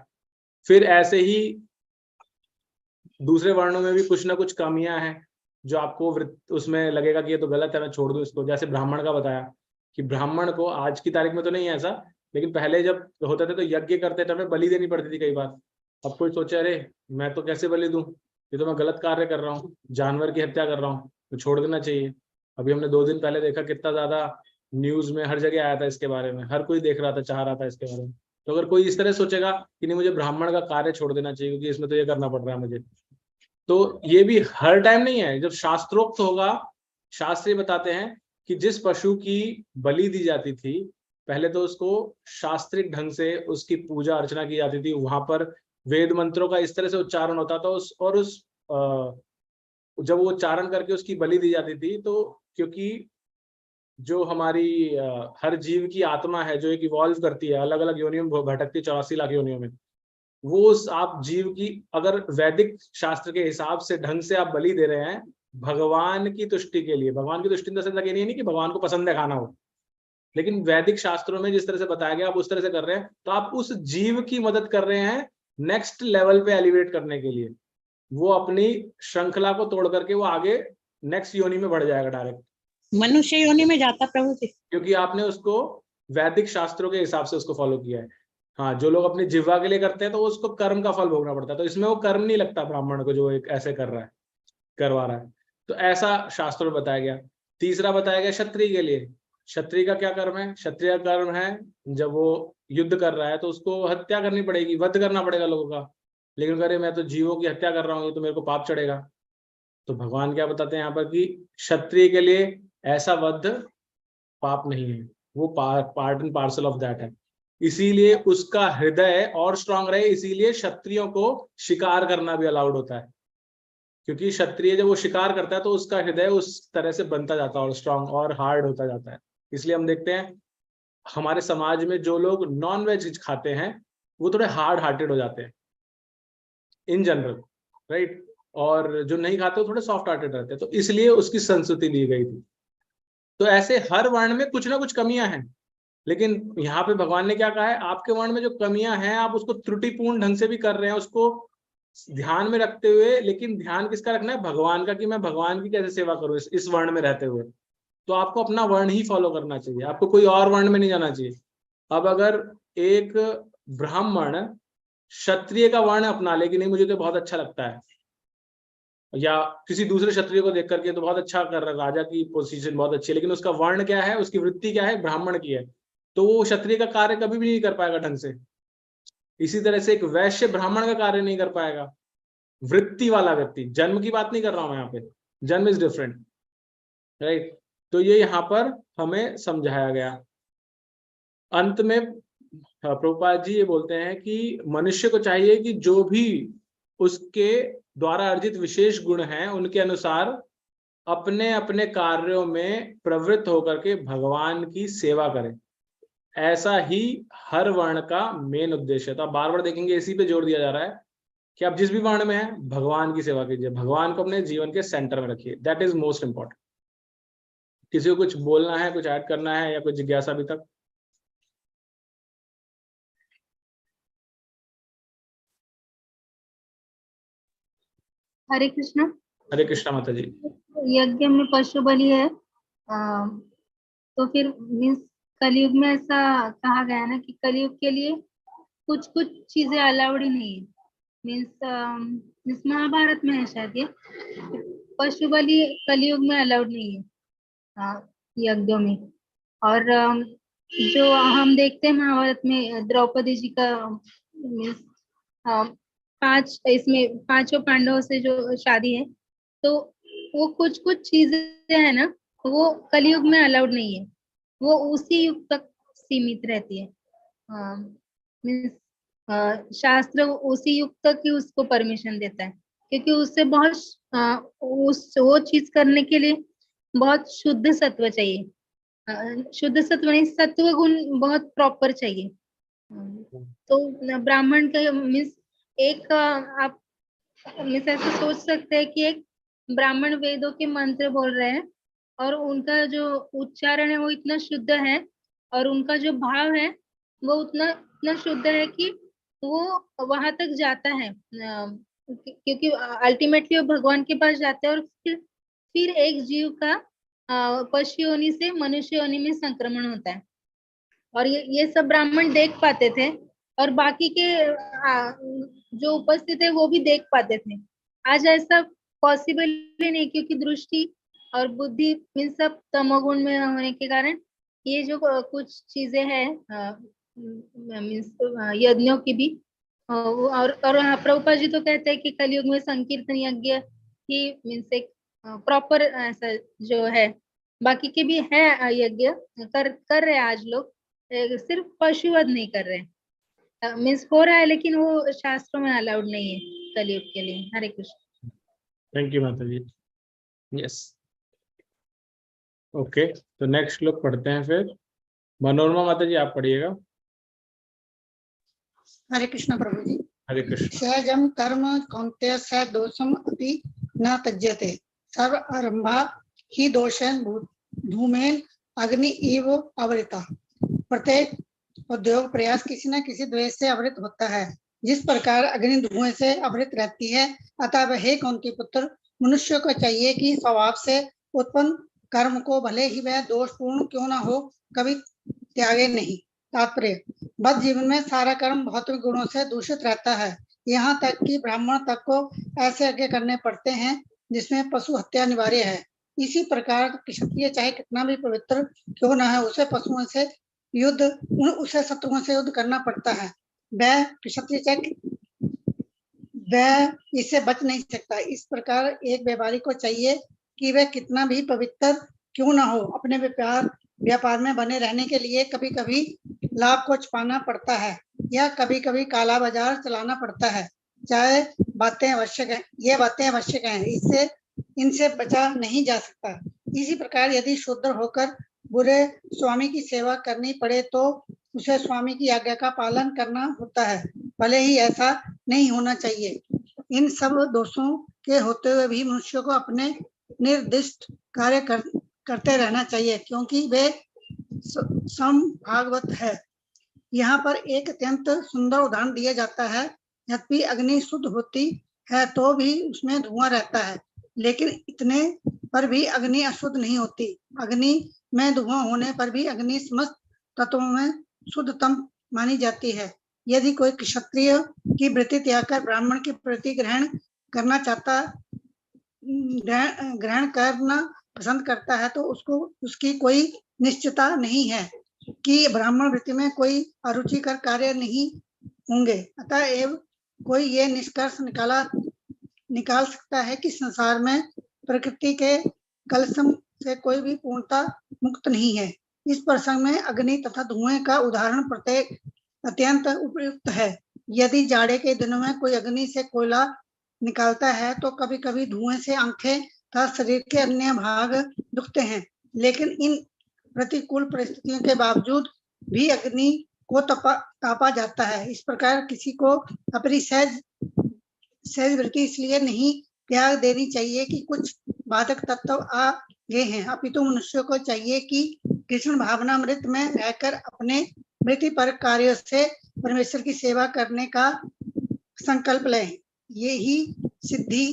[SPEAKER 1] फिर ऐसे ही दूसरे वर्णों में भी कुछ ना कुछ कमियां हैं जो आपको उसमें लगेगा कि ये तो गलत है, मैं छोड़ दूं इसको। जैसे ब्राह्मण का बताया कि ब्राह्मण को आज की तारीख में तो नहीं है ऐसा, लेकिन पहले जब होते थे तो यज्ञ करते थे, हमें बलि देनी पड़ती थी कई बार। अब कोई सोचे अरे मैं तो कैसे बलि दूं, ये तो मैं गलत कार्य कर रहा हूँ, जानवर की हत्या कर रहा हूँ, तो छोड़ देना चाहिए। अभी हमने 2 दिन पहले देखा कितना ज्यादा न्यूज में हर जगह आया था इसके बारे में, हर कोई देख रहा था, चाह रहा था इसके बारे में। तो अगर कोई इस तरह सोचेगा कि नहीं मुझे ब्राह्मण का कार्य छोड़ देना चाहिए क्योंकि इसमें तो ये करना पड़ रहा है मुझे, तो ये भी हर टाइम नहीं है। जब शास्त्रोक्त होगा, शास्त्र बताते हैं कि जिस पशु की बलि दी जाती थी पहले तो उसको शास्त्रिक ढंग से उसकी पूजा अर्चना की जाती थी, वहां पर वेद मंत्रों का इस तरह से उच्चारण होता था जब वो उच्चारण करके उसकी बलि दी जाती थी, तो क्योंकि जो हमारी हर जीव की आत्मा है जो एक इवॉल्व करती है, अलग अलग योनियों में भटकती, 84 लाख योनियों में, वो उस आप जीव की अगर वैदिक शास्त्र के हिसाब से ढंग से आप बलि दे रहे हैं भगवान की तुष्टि के लिए, भगवान की तुष्टि से ये नहीं कि भगवान को पसंद है खाना हो, लेकिन वैदिक शास्त्रों में जिस तरह से बताया गया आप उस तरह से कर रहे हैं, तो आप उस जीव की मदद कर रहे हैं नेक्स्ट लेवल पे एलिवेट करने के लिए। वो अपनी श्रृंखला को तोड़ करके वो आगे नेक्स्ट योनि में बढ़ जाएगा, डायरेक्ट
[SPEAKER 4] मनुष्य योनि में जाता प्रभु जी,
[SPEAKER 1] क्योंकि आपने उसको वैदिक शास्त्रों के हिसाब से उसको फॉलो किया है। हाँ, जो लोग अपनी जिह्वा के लिए करते हैं तो उसको कर्म का फल भोगना पड़ता है, तो इसमें वो कर्म नहीं लगता ब्राह्मण को जो एक ऐसे कर रहा है, करवा रहा है। तो ऐसा शास्त्रों में बताया गया। तीसरा बताया गया क्षत्रिय के लिए। क्षत्रिय का क्या कर्म है, क्षत्रिय कर्म है जब वो युद्ध कर रहा है तो उसको हत्या करनी पड़ेगी, वध करना पड़ेगा लोगों का। लेकिन अरे मैं तो जीवों की हत्या कर रहा हूँ, ये तो मेरे को पाप चढ़ेगा। तो भगवान क्या बताते हैं यहाँ पर कि क्षत्रिय के लिए ऐसा वध पाप नहीं है, वो part and parcel of that है। इसीलिए उसका हृदय और स्ट्रांग रहे, इसीलिए क्षत्रियों को शिकार करना भी अलाउड होता है, क्योंकि क्षत्रिय जब वो शिकार करता है तो उसका हृदय उस तरह से बनता जाता है और स्ट्रांग और हार्ड होता जाता है। इसलिए हम देखते हैं हमारे समाज में जो लोग नॉन वेज खाते हैं वो थोड़े हार्ड हार्टेड हो जाते हैं इन जनरल, राइट, और जो नहीं खाते वो थोड़े सॉफ्ट हार्टेड रहते हैं। तो इसलिए उसकी संस्कृति दी गई थी। तो ऐसे हर वर्ण में कुछ ना कुछ कमियां हैं, लेकिन यहाँ पे भगवान ने क्या कहा है, आपके वर्ण में जो कमियां हैं आप उसको त्रुटिपूर्ण ढंग से भी कर रहे हैं, उसको ध्यान में रखते हुए। लेकिन ध्यान किसका रखना है, भगवान का, कि मैं भगवान की कैसे सेवा करूं इस वर्ण में रहते हुए। तो आपको अपना वर्ण ही फॉलो करना चाहिए, आपको कोई और वर्ण में नहीं जाना चाहिए। अब अगर एक ब्राह्मण क्षत्रिय का वर्ण अपना ले कि नहीं मुझे तो बहुत अच्छा लगता है, या किसी दूसरे क्षत्रिय को देख करके तो बहुत अच्छा कर रहा है, राजा की पोजीशन बहुत अच्छी है, लेकिन उसका वर्ण क्या है, उसकी वृत्ति क्या है, ब्राह्मण की है, तो वो क्षत्रिय का कार्य कभी भी नहीं कर पाएगा ढंग से। इसी तरह से एक वैश्य ब्राह्मण का कार्य नहीं कर पाएगा, वृत्ति वाला व्यक्ति, जन्म की बात नहीं कर रहा हूं यहाँ पे, जन्म इज डिफरेंट, राइट। तो ये यहाँ पर हमें समझाया गया। अंत में प्रभुपाद जी ये बोलते हैं कि मनुष्य को चाहिए कि जो भी उसके द्वारा अर्जित विशेष गुण हैं उनके अनुसार अपने अपने कार्यों में प्रवृत्त होकर के भगवान की सेवा करें। ऐसा ही हर वर्ण का मेन उद्देश्य है। तो आप बार बार देखेंगे इसी पे जोर दिया जा रहा है कि आप जिस भी वर्ण में हैं भगवान की सेवा कीजिए, भगवान को अपने जीवन के सेंटर में रखिए, दैट इज मोस्ट इंपॉर्टेंट। किसी को कुछ बोलना है, कुछ ऐड करना है या कुछ जिज्ञासा अभी तक?
[SPEAKER 8] हरे कृष्णा।
[SPEAKER 1] हरे कृष्णा माता जी।
[SPEAKER 8] यज्ञ में पशु बलि है, तो फिर मीन्स कलयुग में ऐसा कहा गया ना कि कलयुग के लिए कुछ कुछ चीजें अलाउड ही नहीं है। मीन्स महाभारत में है शायद ये, पशु बलि कलयुग में अलाउड नहीं है यज्ञों में। और जो हम देखते हैं महाभारत में द्रौपदी जी का मीन्स इसमें पांचों पांडवों से जो शादी है, तो वो कुछ कुछ चीजें है ना वो कलयुग में अलाउड नहीं है, वो उसी युग तक सीमित रहती है। शास्त्र उसी युग तक ही उसको परमिशन देता है, क्योंकि उससे बहुत वो चीज करने के लिए बहुत शुद्ध सत्व चाहिए। शुद्ध सत्व नहीं, सत्व गुण बहुत प्रॉपर चाहिए। तो ब्राह्मण का मीन्स एक आप मीन्स ऐसा सोच सकते हैं कि एक ब्राह्मण वेदों के मंत्र बोल रहे हैं और उनका जो उच्चारण है वो इतना शुद्ध है और उनका जो भाव है वो उतना शुद्ध है कि वो वहां तक जाता है, क्योंकि अल्टीमेटली वो भगवान के पास जाता है और फिर एक जीव का पशु योनि से मनुष्य योनि में संक्रमण होता है। और ये सब ब्राह्मण देख पाते थे और बाकी के जो उपस्थित है वो भी देख पाते थे। आज ऐसा पॉसिबल ही नहीं, क्योंकि दृष्टि और बुद्धि इन सब तमोगुण में होने के कारण ये जो कुछ चीजें हैं यज्ञों की भी, और प्रभुपाद जी तो कहते हैं कि कलयुग में संकीर्तन यज्ञ ही मीन्स एक प्रॉपर ऐसा जो है, बाकी के भी है यज्ञ कर रहे हैं आज लोग, सिर्फ पशुवध नहीं कर रहे, मीन्स हो रहा है लेकिन वो शास्त्रों में अलाउड नहीं है कलयुग के लिए। हरे कृष्ण।
[SPEAKER 1] थैंक यू माता जी। यस, ओके, तो नेक्स्ट लोग पढ़ते हैं फिर। मनोरमा माता जी आप पढ़िएगा।
[SPEAKER 9] हरे कृष्ण प्रभु जी।
[SPEAKER 1] हरे कृष्ण।
[SPEAKER 9] सहजम कर्म कौन्तेय स दोषम अपि न त्यज्यते, सर्व आरंभा ही दोषेन धूमेन अग्नि इव आवृता। प्रत्येक उद्योग प्रयास किसी न किसी द्वेष से आवृत होता है, जिस प्रकार अग्नि धुएं से आवृत रहती है। अतः वह हे कौन्ती पुत्र, मनुष्य को चाहिए कि स्वभाव से उत्पन्न कर्म को भले ही वह दोषपूर्ण क्यों न हो कभी त्यागे नहीं। तात्पर्य, बद्ध जीवन में सारा कर्म भौतिक गुणों से दूषित रहता है, यहाँ तक कि ब्राह्मण तक को ऐसे यज्ञ करने पड़ते हैं जिसमें पशु हत्या अनिवार्य है। इसी प्रकार क्षत्रिय चाहे कितना भी पवित्र क्यों न है, उसे पशुओं से उसे शत्रुओं से युद्ध करना पड़ता है। वह क्षत्रिय चाहे वह इससे बच नहीं सकता। इस प्रकार एक व्यापारी को चाहिए कि वह कितना भी पवित्र क्यों ना हो, अपने व्यापार में बने रहने के लिए कभी कभी लाभ को छुपाना पड़ता है या कभी कभी काला बाजार चलाना पड़ता है। चाहे बातें आवश्यक है, ये बातें आवश्यक हैं, इनसे बचा नहीं जा सकता। इसी प्रकार यदि शूद्र होकर बुरे स्वामी की सेवा करनी पड़े तो उसे स्वामी की आज्ञा का पालन करना होता है, भले ही ऐसा नहीं होना चाहिए। इन सब दोषों के होते हुए भी मनुष्य को अपने निर्दिष्ट कार्य करते रहना चाहिए, क्योंकि वे समभागवत है। यहाँ पर एक अत्यंत सुंदर उदाहरण दिया जाता है। यद्यपि अग्नि शुद्ध होती है तो भी उसमें धुआं रहता है, लेकिन इतने पर भी अग्नि अशुद्ध नहीं होती। अग्नि में धुआं होने पर भी अग्नि समस्त तत्वों में शुद्धतम मानी जाती है। यदि कोई क्षत्रिय की वृत्ति त्याग कर ब्राह्मण की प्रति ग्रहण करना पसंद करता है तो उसको उसकी कोई निश्चितता नहीं है कि ब्राह्मण वृत्ति में कोई अरुचिकर कार्य नहीं होंगे। अतएव कोई ये निष्कर्ष निकाल सकता है कि संसार में प्रकृति के कलशम से कोई भी पूर्णता मुक्त नहीं है। इस प्रसंग में अग्नि तथा धुएं का उदाहरण प्रत्येक अत्यंत उपयुक्त है। यदि जाड़े के दिनों में कोई अग्नि से कोयला निकालता है तो कभी कभी धुएं से आंखें तथा शरीर के अन्य भाग दुखते हैं, लेकिन इन प्रतिकूल परिस्थितियों के बावजूद भी अग्नि को तापा जाता है। इस प्रकार किसी को अपनी सहज वृत्ति इसलिए नहीं त्याग देनी चाहिए कि कुछ बाधक तत्व आ गए हैं, अपितु मनुष्य को चाहिए कि कृष्ण भावनामृत में रहकर अपने मृत्यु पर कार्यों से परमेश्वर की सेवा करने का संकल्प लें। यही सिद्धि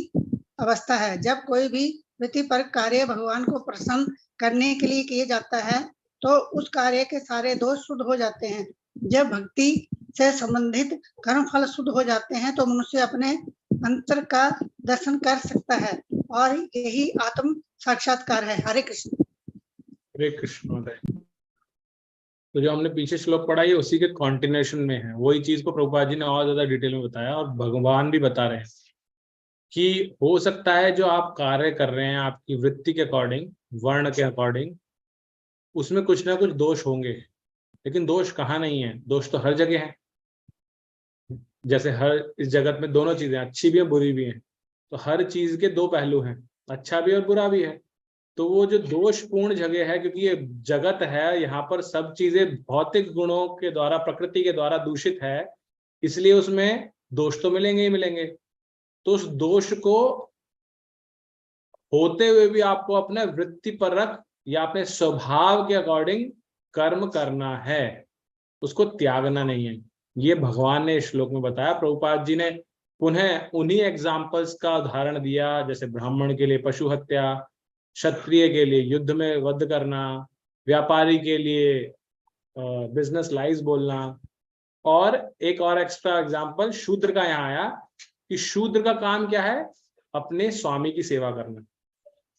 [SPEAKER 9] अवस्था है। जब कोई भी मृत्यु पर कार्य भगवान को प्रसन्न करने के लिए किया जाता है तो उस कार्य के सारे दोष शुद्ध हो जाते हैं। जब भक्ति से संबंधित कर्म फल शुद्ध हो जाते हैं तो मनुष्य अपने अंतर का दर्शन कर सकता है और यही आत्म साक्षात्कार है। हरे कृष्ण।
[SPEAKER 1] हरे कृष्ण। तो जो हमने पीछे श्लोक पढ़ा है उसी के कॉन्टिन्यूएशन में है, वही चीज को प्रभुपाद जी ने और ज्यादा डिटेल में बताया और भगवान भी बता रहे हैं कि हो सकता है जो आप कार्य कर रहे हैं आपकी वृत्ति के अकॉर्डिंग, वर्ण के अकॉर्डिंग, उसमें कुछ ना कुछ दोष होंगे, लेकिन दोष कहाँ नहीं है, दोष तो हर जगह है। जैसे हर इस जगत में दोनों चीजें अच्छी भी है बुरी भी है, तो हर चीज के दो पहलू हैं, अच्छा भी और बुरा भी है। तो वो जो दोषपूर्ण जगह है, क्योंकि ये जगत है, यहाँ पर सब चीजें भौतिक गुणों के द्वारा, प्रकृति के द्वारा दूषित है, इसलिए उसमें दोष तो मिलेंगे ही मिलेंगे। तो उस दोष को होते हुए भी आपको अपने वृत्ति पर रख या अपने स्वभाव के अकॉर्डिंग कर्म करना है, उसको त्यागना नहीं है। ये भगवान ने इस श्लोक में बताया। प्रभुपाद जी ने पुनः उन्हीं एग्जाम्पल्स का उदाहरण दिया, जैसे ब्राह्मण के लिए पशु हत्या, क्षत्रिय के लिए युद्ध में वध करना, व्यापारी के लिए बिजनेस लाइज बोलना, और एक और एक्स्ट्रा एग्जाम्पल शूद्र का यहाँ आया कि शूद्र का काम क्या है, अपने स्वामी की सेवा करना।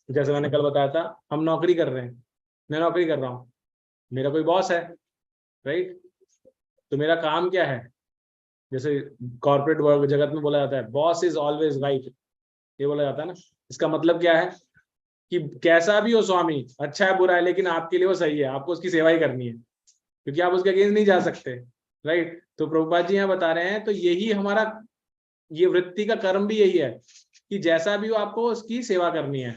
[SPEAKER 1] जैसे मैंने कल बताया था, हम नौकरी कर रहे हैं, मैं नौकरी कर रहा हूँ, मेरा कोई बॉस है, राइट, तो मेरा काम क्या है, जैसे कॉर्पोरेट वर्क जगत में बोला जाता है बॉस इज ऑलवेज राइट, ये बोला जाता है ना। इसका मतलब क्या है कि कैसा भी हो स्वामी, अच्छा है बुरा है, लेकिन आपके लिए वो सही है, आपको उसकी सेवा ही करनी है, क्योंकि आप उसके अगेंस्ट नहीं जा सकते, राइट। तो प्रभुपाद जी यहाँ बता रहे हैं, तो यही हमारा ये वृत्ति का कर्म भी यही है कि जैसा भी हो आपको उसकी सेवा करनी है।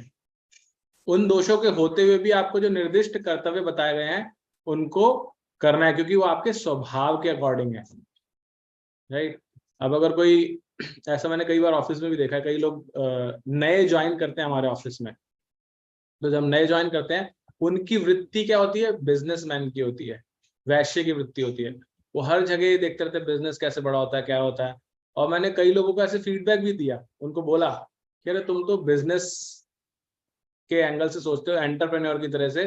[SPEAKER 1] उन दोषों के होते हुए भी आपको जो निर्दिष्ट कर्तव्य बताए गए हैं उनको करना है, क्योंकि वो आपके स्वभाव के अकॉर्डिंग है, राइट। अब अगर कोई, ऐसा मैंने कई बार ऑफिस में भी देखा है, कई लोग नए ज्वाइन करते हैं हमारे ऑफिस में, तो जब नए ज्वाइन करते हैं उनकी वृत्ति क्या होती है, बिजनेसमैन की होती है, वैश्य की वृत्ति होती है। वो हर जगह देखते रहते हैं बिजनेस कैसे बड़ा होता है, क्या होता है। और मैंने कई लोगों को ऐसे फीडबैक भी दिया, उनको बोला कि अरे तुम तो बिजनेस के एंगल से सोचते हो, एंटरप्रेन्योर की तरह से,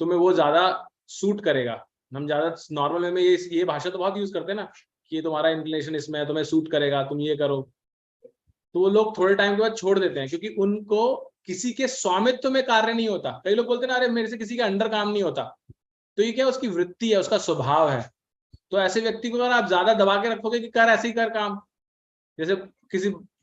[SPEAKER 1] तुम्हें वो ज्यादा सूट करेगा। हम ज्यादा नॉर्मल में ये भाषा तो बहुत यूज करते हैं ना कि तुम्हारा इंक्लिनेशन इसमें है, तुम्हें सूट करेगा, तुम ये करो। तो वो लोग थोड़े टाइम के बाद छोड़ देते हैं, क्योंकि उनको किसी के स्वामित्व में कार्य नहीं होता। कई लोग बोलते हैं ना, अरे मेरे से किसी के अंडर काम नहीं होता, तो ये क्या, उसकी वृत्ति है, उसका स्वभाव है। तो ऐसे व्यक्ति को अगर आप ज्यादा दबा के रखोगे कि कर ऐसे ही कर काम, जैसे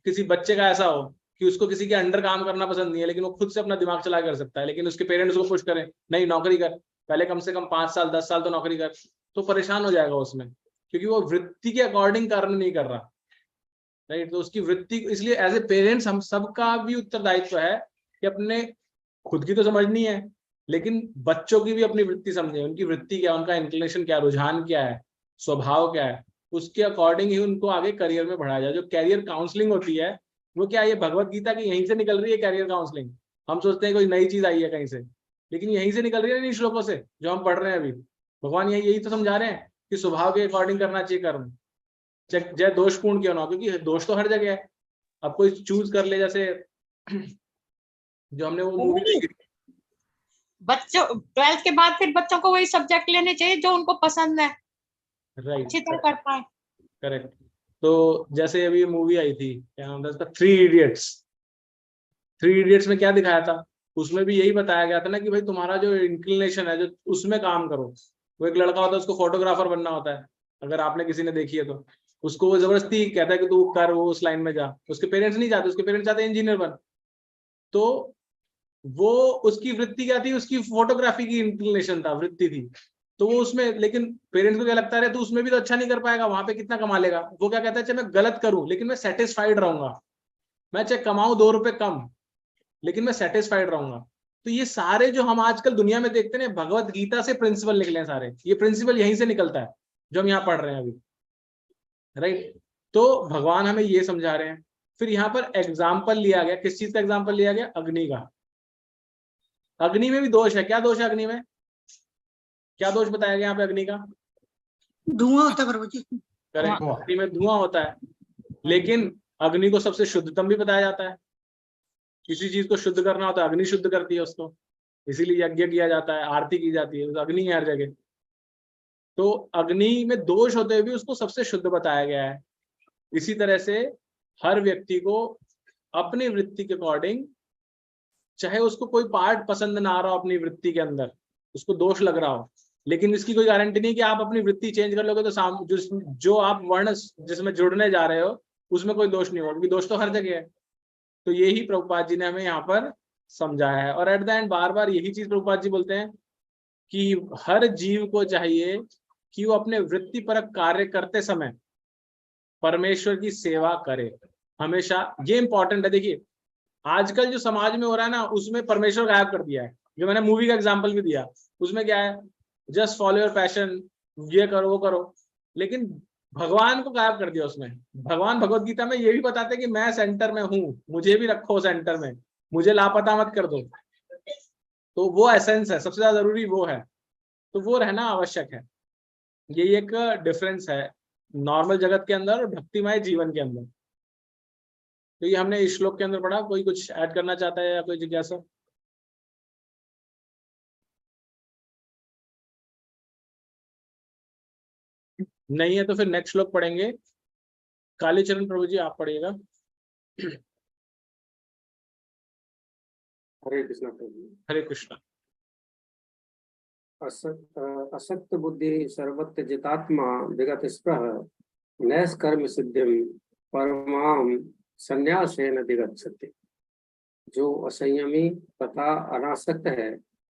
[SPEAKER 1] किसी बच्चे का ऐसा हो कि उसको किसी के अंडर काम करना पसंद नहीं है, लेकिन वो खुद से अपना दिमाग चला कर सकता है, लेकिन उसके पेरेंट्स को पुश करें, नहीं नौकरी कर, पहले कम से कम 5 साल 10 साल तो नौकरी कर, तो परेशान हो जाएगा उसमें, क्योंकि वो वृत्ति के अकॉर्डिंग कार्य नहीं कर रहा, राइट। तो उसकी वृत्ति, इसलिए एज ए पेरेंट्स हम सबका भी उत्तरदायित्व है कि अपने खुद की तो समझनी है, लेकिन बच्चों की भी अपनी वृत्ति समझे, उनकी वृत्ति क्या, उनका इंक्लिनेशन क्या, रुझान क्या है, स्वभाव क्या है, उसके अकॉर्डिंग ही उनको आगे करियर में बढ़ाया जाए। जो कैरियर काउंसलिंग होती है वो क्या, ये भगवत गीता की यहीं से निकल रही है कैरियर काउंसलिंग। हम सोचते हैं कोई नई चीज आई है कहीं से, लेकिन यहीं से निकल रही है इन श्लोकों से जो हम पढ़ रहे हैं अभी। भगवान यही तो समझा रहे हैं कि स्वभाव के अकॉर्डिंग करना चाहिए कर्म, चाहे दोषपूर्ण क्यों ना हो, क्योंकि दोष तो हर जगह है। अब कोई चूज कर ले, जैसे जो हमने वो मूवी देखी,
[SPEAKER 4] बच्चों 12th के बाद फिर बच्चों को वही सब्जेक्ट लेने चाहिए जो उनको पसंद है,
[SPEAKER 1] राइट,
[SPEAKER 4] अच्छी तरह कर पाए।
[SPEAKER 1] करेक्ट। तो जैसे अभी मूवी आई थी, क्या नाम था उसका, 3 इडियट्स। 3 इडियट्स में क्या दिखाया था, उसमें भी यही बताया गया था ना कि भाई तुम्हारा जो इंक्लिनेशन है, जो उसमें काम करो। वो एक लड़का होता है, उसको फोटोग्राफर बनना होता है, अगर आपने किसी ने देखी है तो। उसको वो जबरदस्ती कहता है कि तू कर, वो उस लाइन में जा। उसके पेरेंट्स नहीं चाहते, उसके पेरेंट्स चाहते इंजीनियर बन। तो वो, उसकी वृत्ति क्या थी, उसकी फोटोग्राफी की इंक्लिनेशन था, वृत्ति थी। तो वो उसमें, लेकिन पेरेंट्स को क्या लगता है, तू उसमें भी तो अच्छा नहीं कर पाएगा, वहां पे कितना कमा लेगा। वो क्या कहता है, चाहे मैं गलत करूं लेकिन मैं सेटिस्फाइड रहूंगा, मैं चाहे कमाऊं 2 रुपए कम, लेकिन मैं सेटिस्फाइड रहूंगा। तो ये सारे जो हम आजकल दुनिया में देखते हैं, भगवत गीता से प्रिंसिपल निकले हैं सारे। ये प्रिंसिपल यहीं से निकलता है जो हम यहाँ पढ़ रहे हैं अभी, राइट। तो भगवान हमें ये समझा रहे हैं। फिर यहाँ पर एग्जाम्पल लिया गया, किस चीज का एग्जाम्पल लिया गया, अग्नि का। अग्नि में भी दोष है। क्या दोष है अग्नि में, क्या दोष बताया गया यहाँ पे अग्नि का?
[SPEAKER 9] धुआं होता है प्रभु जी।
[SPEAKER 1] करेक्ट, अग्नि में धुआं होता है। लेकिन अग्नि को सबसे शुद्धतम भी बताया जाता है। किसी चीज को शुद्ध करना होता है, अग्नि शुद्ध करती है उसको, इसीलिए यज्ञ किया जाता है, आरती की जाती है, तो अग्नि है हर जगह। तो अग्नि में दोष होते हुए भी उसको सबसे शुद्ध बताया गया है। इसी तरह से हर व्यक्ति को अपनी वृत्ति के अकॉर्डिंग, चाहे उसको कोई पार्ट पसंद ना आ रहा हो अपनी वृत्ति के अंदर, उसको दोष लग रहा हो, लेकिन इसकी कोई गारंटी नहीं कि आप अपनी वृत्ति चेंज कर लोगे तो जो आप वर्ण जिसमें जुड़ने जा रहे हो उसमें कोई दोष नहीं होगा, क्योंकि दोष तो हर जगह है। तो यही प्रभुपाद जी ने हमें यहाँ पर समझाया है। और एट द एंड बार बार यही चीज प्रभुपाद जी बोलते हैं कि हर जीव को चाहिए कि वो अपने वृत्तिपरक कार्य करते समय परमेश्वर की सेवा करे हमेशा। ये इंपॉर्टेंट है। देखिए आजकल जो समाज में हो रहा है ना, उसमें परमेश्वर गायब कर दिया है। जो मैंने मूवी का एग्जांपल भी दिया, उसमें क्या है, जस्ट फॉलो योर पैशन, ये करो वो करो, लेकिन भगवान को गायब कर दिया उसमें। भगवान भगवत गीता में ये भी बताते कि मैं सेंटर में हूँ, मुझे भी रखो सेंटर में, मुझे लापता मत कर दो। तो वो एसेंस है, सबसे ज्यादा जरूरी वो है, तो वो रहना आवश्यक है। ये एक डिफरेंस है नॉर्मल जगत के अंदर और भक्तिमय जीवन के अंदर। तो ये हमने इस श्लोक के अंदर पढ़ा। कोई कुछ ऐड करना चाहता है या कोई जिज्ञासा? नहीं है तो फिर नेक्स्ट श्लोक पढ़ेंगे। कालीचरण प्रभु जी आप पढ़िएगा।
[SPEAKER 3] हरे कृष्णा प्रभु।
[SPEAKER 1] हरे कृष्णा।
[SPEAKER 3] असक्त बुद्धि सर्वत्र जितात्मा विगत स्पृह नैस कर्म सिद्धिम परमाम संन्यासेन अधिगच्छति। जो असंयमी तथा अनासक्त है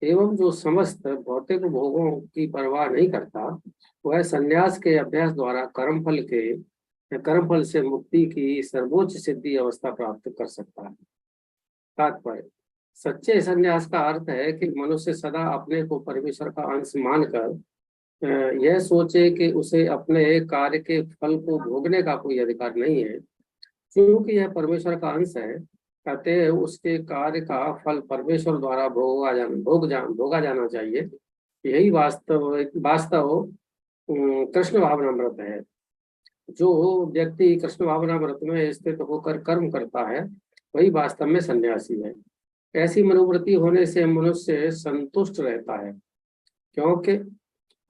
[SPEAKER 3] एवं जो समस्त भौतिक भोगों की परवाह नहीं करता, वह संन्यास के अभ्यास द्वारा कर्मफल से मुक्ति की सर्वोच्च सिद्धि अवस्था प्राप्त कर सकता है। तात्पर्य, सच्चे संन्यास का अर्थ है कि मनुष्य सदा अपने को परमेश्वर का अंश मानकर यह सोचे कि उसे अपने कार्य के फल को भोगने का कोई अधिकार नहीं है। क्योंकि यह परमेश्वर का अंश है, अतः उसके कार्य का फल परमेश्वर द्वारा भोगा जाना चाहिए। यही वास्तव कृष्ण भावनामृत है। जो व्यक्ति कृष्ण भावनामृत में स्थित होकर कर्म करता है वही वास्तव में सन्यासी है। ऐसी मनोवृत्ति होने से मनुष्य संतुष्ट रहता है, क्योंकि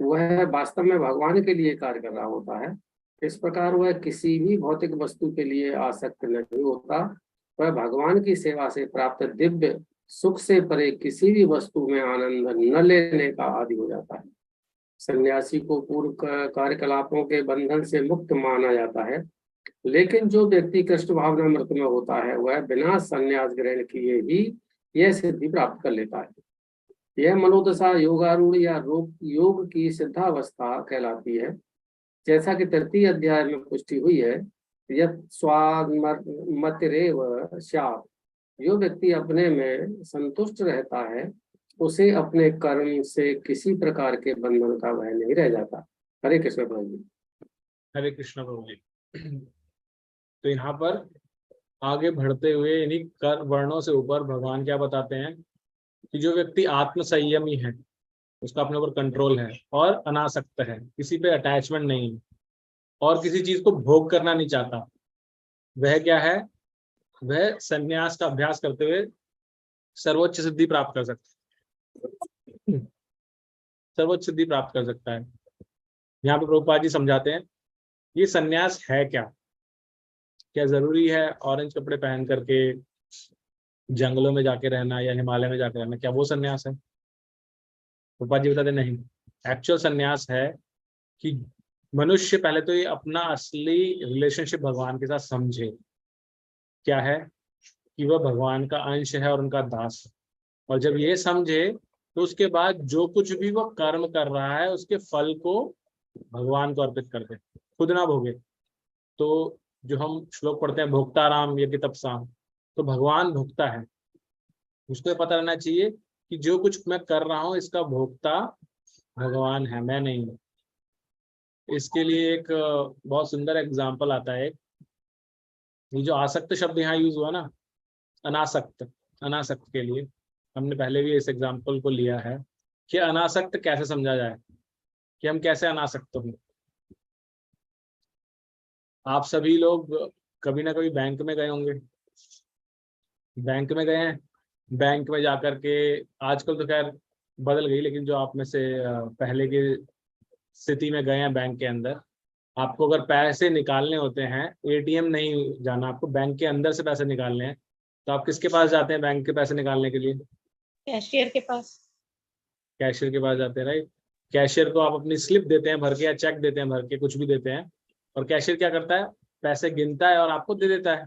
[SPEAKER 3] वह वास्तव में भगवान के लिए कार्य कर रहा होता है। इस प्रकार वह किसी भी भौतिक वस्तु के लिए आसक्त नहीं होता। वह भगवान की सेवा से प्राप्त दिव्य सुख से परे किसी भी वस्तु में आनंद न लेने का आदी हो जाता है। सन्यासी को पूर्व कार्यकलापों के बंधन से मुक्त माना जाता है, लेकिन जो व्यक्ति कृष्ण भावनामृत में होता है वह बिना संन्यास ग्रहण किए ही यह सिद्धि प्राप्त कर लेता है। यह मनोदशा योगारूढ़ या योग की सिद्धावस्था कहलाती है। जैसा कि 3 अध्याय में पुष्टि हुई है, यह स्वात्मतिरेव स्यात्। जो व्यक्ति अपने में संतुष्ट रहता है उसे अपने कर्म से किसी प्रकार के बंधन का भय नहीं रह जाता। हरे कृष्ण प्रभु जी।
[SPEAKER 1] हरे कृष्ण प्रभु जी। तो यहाँ पर आगे बढ़ते हुए इन्हीं कर वर्णों से ऊपर भगवान क्या बताते हैं कि जो व्यक्ति आत्म संयमी है, उसका अपने ऊपर कंट्रोल है और अनासक्त है, किसी पे अटैचमेंट नहीं है और किसी चीज को भोग करना नहीं चाहता, वह क्या है, वह संन्यास का अभ्यास करते हुए सर्वोच्च सिद्धि प्राप्त कर सकता है। सर्वोच्च सिद्धि प्राप्त कर सकता है। यहाँ पे प्रभुपाद जी समझाते हैं ये सन्यास है क्या, क्या जरूरी है ऑरेंज कपड़े पहन करके जंगलों में जाके रहना या हिमालय में जाके रहना, क्या वो सन्यास है? प्रभुपाद जी बताते नहीं, एक्चुअल सन्यास है कि मनुष्य पहले तो ये अपना असली रिलेशनशिप भगवान के साथ समझे, क्या है कि वह भगवान का अंश है और उनका दास है। और जब ये समझे तो उसके बाद जो कुछ भी वो कर्म कर रहा है उसके फल को भगवान को अर्पित कर दे, खुद ना भोगे। तो जो हम श्लोक पढ़ते हैं भोक्ताराम यज्ञ तपसा, तो भगवान भोक्ता है। उसको पता रहना चाहिए कि जो कुछ मैं कर रहा हूँ इसका भोक्ता भगवान है, मैं नहीं हूँ। इसके लिए एक बहुत सुंदर एग्जाम्पल आता है, ये जो आसक्त शब्द यहाँ यूज हुआ ना, अनासक्त, अनासक्त के लिए हमने पहले भी इस एग्जाम्पल को लिया है कि अनासक्त कैसे समझा जाए, कि हम कैसे अनासक्त हों। आप सभी लोग कभी ना कभी बैंक में गए होंगे, बैंक में गए हैं, बैंक में जाकर के, आजकल तो खैर बदल गई, लेकिन जो आप में से पहले की स्थिति में गए हैं बैंक के अंदर, आपको अगर पैसे निकालने होते हैं, एटीएम नहीं जाना, आपको बैंक के अंदर से पैसे निकालने हैं, तो आप किसके पास जाते हैं बैंक के पैसे निकालने के लिए?
[SPEAKER 4] कैशियर के पास।
[SPEAKER 1] कैशियर के पास जाते हैं, राइट। कैशियर को आप अपनी स्लिप देते हैं भर के, या चेक देते हैं भर के, कुछ भी देते हैं, और कैशियर क्या करता है, पैसे गिनता है और आपको दे देता है।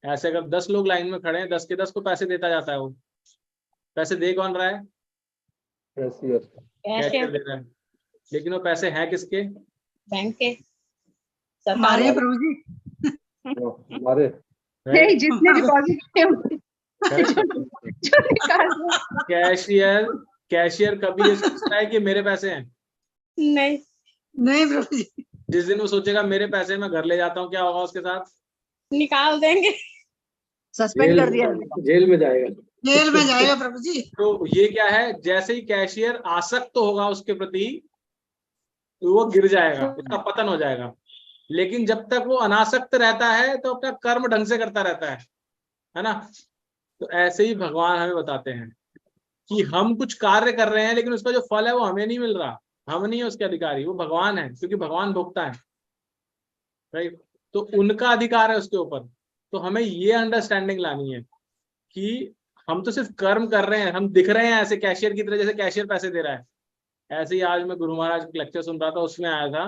[SPEAKER 1] ऐसे अगर 10 लोग लाइन में खड़े हैं, 10 के 10 को पैसे देता जाता है। वो पैसे दे कौन रहा है? कैशियर दे रहा है। लेकिन वो पैसे हैं किसके?
[SPEAKER 4] बैंक के,
[SPEAKER 9] हमारे हैं प्रभु जी,
[SPEAKER 2] हमारे
[SPEAKER 7] नहीं, जिसने डिपॉजिट किए होंगे, जो निकाल रहे।
[SPEAKER 1] कैशियर कभी ये सोचता है कि मेरे पैसे हैं?
[SPEAKER 4] नहीं,
[SPEAKER 9] नहीं प्रभु जी,
[SPEAKER 1] जिस दिन वो सोचेगा मेरे पैसे मैं घर ले जाता हूँ, क्या होगा उसके साथ?
[SPEAKER 4] निकाल देंगे।
[SPEAKER 6] सस्पेंड कर दिया।
[SPEAKER 3] जेल में जाएगा।
[SPEAKER 9] जेल में जाएगा प्रभु जी।
[SPEAKER 1] तो ये क्या है, जैसे ही कैशियर आसक्त होगा उसके प्रति, वो गिर जाएगा, उसका पतन हो जाएगा। लेकिन जब तक वो अनासक्त रहता है तो अपना कर्म ढंग से करता रहता है ना। तो ऐसे ही भगवान हमें बताते हैं कि हम कुछ कार्य कर रहे हैं, लेकिन उसका जो फल है वो हमें नहीं मिल रहा, हम नहीं है उसके अधिकारी, वो भगवान है, क्योंकि भगवान भोगता है, राइट। तो उनका अधिकार है उसके ऊपर। तो हमें ये अंडरस्टैंडिंग लानी है कि हम तो सिर्फ कर्म कर रहे हैं, हम दिख रहे हैं ऐसे कैशियर की तरह, जैसे कैशियर पैसे दे रहा है। ऐसे ही आज मैं गुरु महाराज का लेक्चर सुन रहा था, उसमें आया था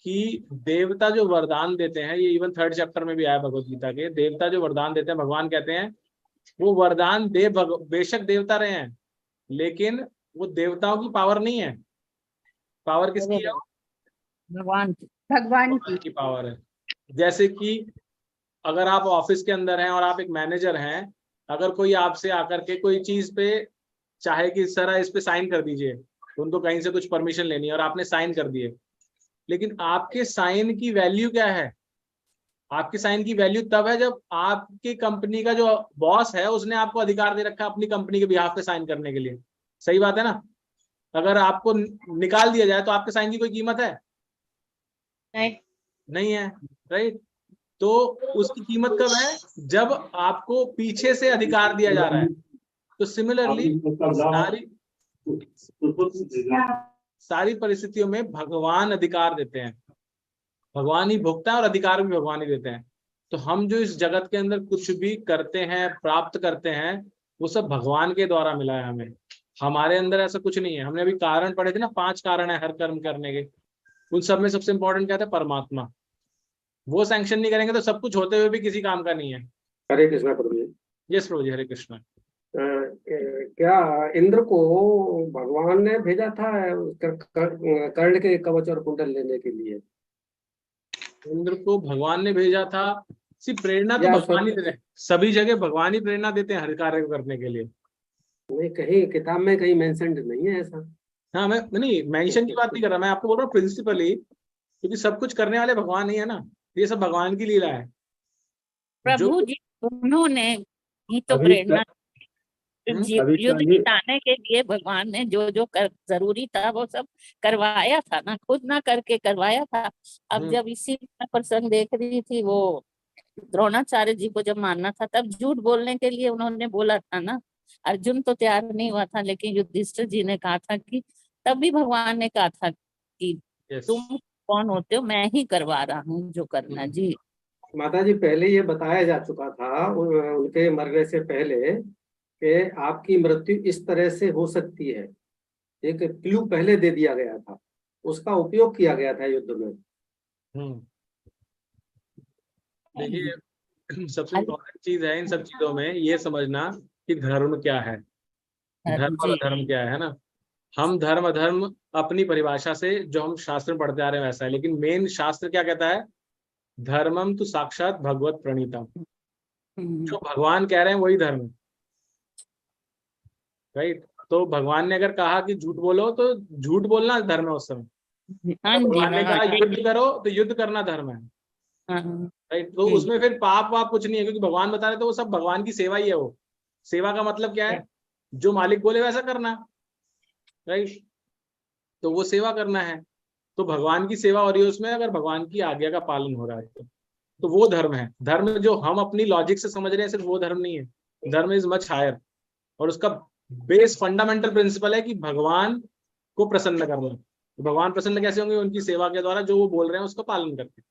[SPEAKER 1] कि देवता जो वरदान देते हैं, ये इवन 3rd चैप्टर में भी आया भगवत गीता के, देवता जो वरदान देते हैं, भगवान कहते हैं वो वरदान बेशक देवता रहे हैं, लेकिन वो देवताओं की पावर नहीं है। पावर किसकी है?
[SPEAKER 7] भगवान की
[SPEAKER 1] पावर है। जैसे कि अगर आप ऑफिस के अंदर हैं और आप एक मैनेजर हैं, अगर कोई आपसे आकर के कोई चीज पे चाहे कि सर इस पे साइन कर दीजिए, तो उनको कहीं से कुछ परमिशन लेनी है और आपने साइन कर दिए, लेकिन आपके साइन की वैल्यू क्या है? आपकी साइन की वैल्यू तब है जब आपकी कंपनी का जो बॉस है उसने आपको अधिकार दे रखा है अपनी कंपनी के बिहाफ पे साइन करने के लिए। सही बात है ना। अगर आपको निकाल दिया जाए तो आपके साइन की कोई कीमत है? नहीं है, राइट। तो उसकी कीमत कब है? जब आपको पीछे से अधिकार दिया जा रहा है। तो सिमिलरली सारी परिस्थितियों में भगवान अधिकार देते हैं, भगवान ही भोगता है और अधिकार भी भगवान ही देते हैं। तो हम जो इस जगत के अंदर कुछ भी करते हैं, प्राप्त करते हैं, वो सब भगवान के द्वारा मिला है हमें। हमारे अंदर ऐसा कुछ नहीं है। हमने अभी कारण पढ़े थे ना, 5 कारण है हर कर्म करने के। उन सब में सबसे इंपॉर्टेंट क्या था? परमात्मा। वो सैंक्शन नहीं करेंगे तो सब कुछ होते हुए भी किसी काम का नहीं है।
[SPEAKER 3] हरे कृष्णा प्रभु जी।
[SPEAKER 1] यस प्रभु जी, हरे कृष्णा।
[SPEAKER 3] क्या इंद्र को भगवान ने भेजा था कर्ण के कवच और कुंडल लेने के लिए?
[SPEAKER 1] इंद्र को भगवान ने भेजा था? सिर्फ प्रेरणा तो भगवान ही देते हैं, सभी जगह भगवान ही प्रेरणा देते हैं हर कार्य को करने के लिए।
[SPEAKER 3] नहीं, कहीं किताब में कहीं मेंशन्ड नहीं है ऐसा।
[SPEAKER 1] हाँ, मैं नहीं मेंशन की बात नहीं कर रहा, मैं आपको बोल रहा हूँ प्रिंसिपली, क्योंकि सब कुछ करने वाले भगवान ही है ना, ये सब भगवान की लीला है।
[SPEAKER 5] प्रभु जी उन्होंने ही तो प्रेरणा युद्ध जिताने के लिए भगवान ने जो जो जरूरी था वो सब करवाया था ना, खुद ना करके करवाया था। अब जब इसी प्रसंग देख रही थी, वो द्रोणाचार्य जी को जब मारना था तब झूठ बोलने के लिए उन्होंने बोला था ना। अर्जुन तो तैयार नहीं हुआ था, लेकिन युधिष्ठिर जी ने कहा था कि तब भी भगवान ने कहा था कि
[SPEAKER 1] Yes.
[SPEAKER 5] तुम कौन होते हो, मैं ही करवा रहा हूँ जो करना। जी
[SPEAKER 3] माता जी, पहले ये बताया जा चुका था उनके मरने से पहले कि आपकी मृत्यु इस तरह से हो सकती है। एक क्लू पहले दे दिया गया था, उसका उपयोग किया गया था युद्ध में।
[SPEAKER 1] देखिए, सबसे इम्पोर्टेंट चीज है इन सब चीजों में ये समझना कि धर्म क्या है, धर्म और अधर्म क्या है ना। हम धर्म अधर्म अपनी परिभाषा से जो हम शास्त्र में पढ़ते आ रहे हैं वैसा है, लेकिन मेन शास्त्र क्या कहता है? धर्मम तो साक्षात भगवत प्रणीतम। जो भगवान कह रहे हैं वही धर्म है, राइट। तो भगवान ने अगर कहा कि झूठ बोलो तो झूठ बोलना धर्म है उस समय। भगवान ने कहा युद्ध करो तो युद्ध करना धर्म है, राइट। तो उसमें फिर पाप वाप कुछ नहीं है, क्योंकि भगवान बता रहे तो वो सब भगवान की सेवा ही है। वो सेवा का मतलब क्या है? जो मालिक बोले वैसा करना, राइट। तो वो सेवा करना है, तो भगवान की सेवा हो रही है उसमें, अगर भगवान की आज्ञा का पालन हो रहा है तो वो धर्म है। धर्म जो हम अपनी लॉजिक से समझ रहे हैं सिर्फ वो धर्म नहीं है, धर्म इज मच हायर। और उसका बेस फंडामेंटल प्रिंसिपल है कि भगवान को प्रसन्न करना। भगवान प्रसन्न कैसे होंगे? उनकी सेवा के द्वारा, जो वो बोल रहे हैं उसका पालन करके।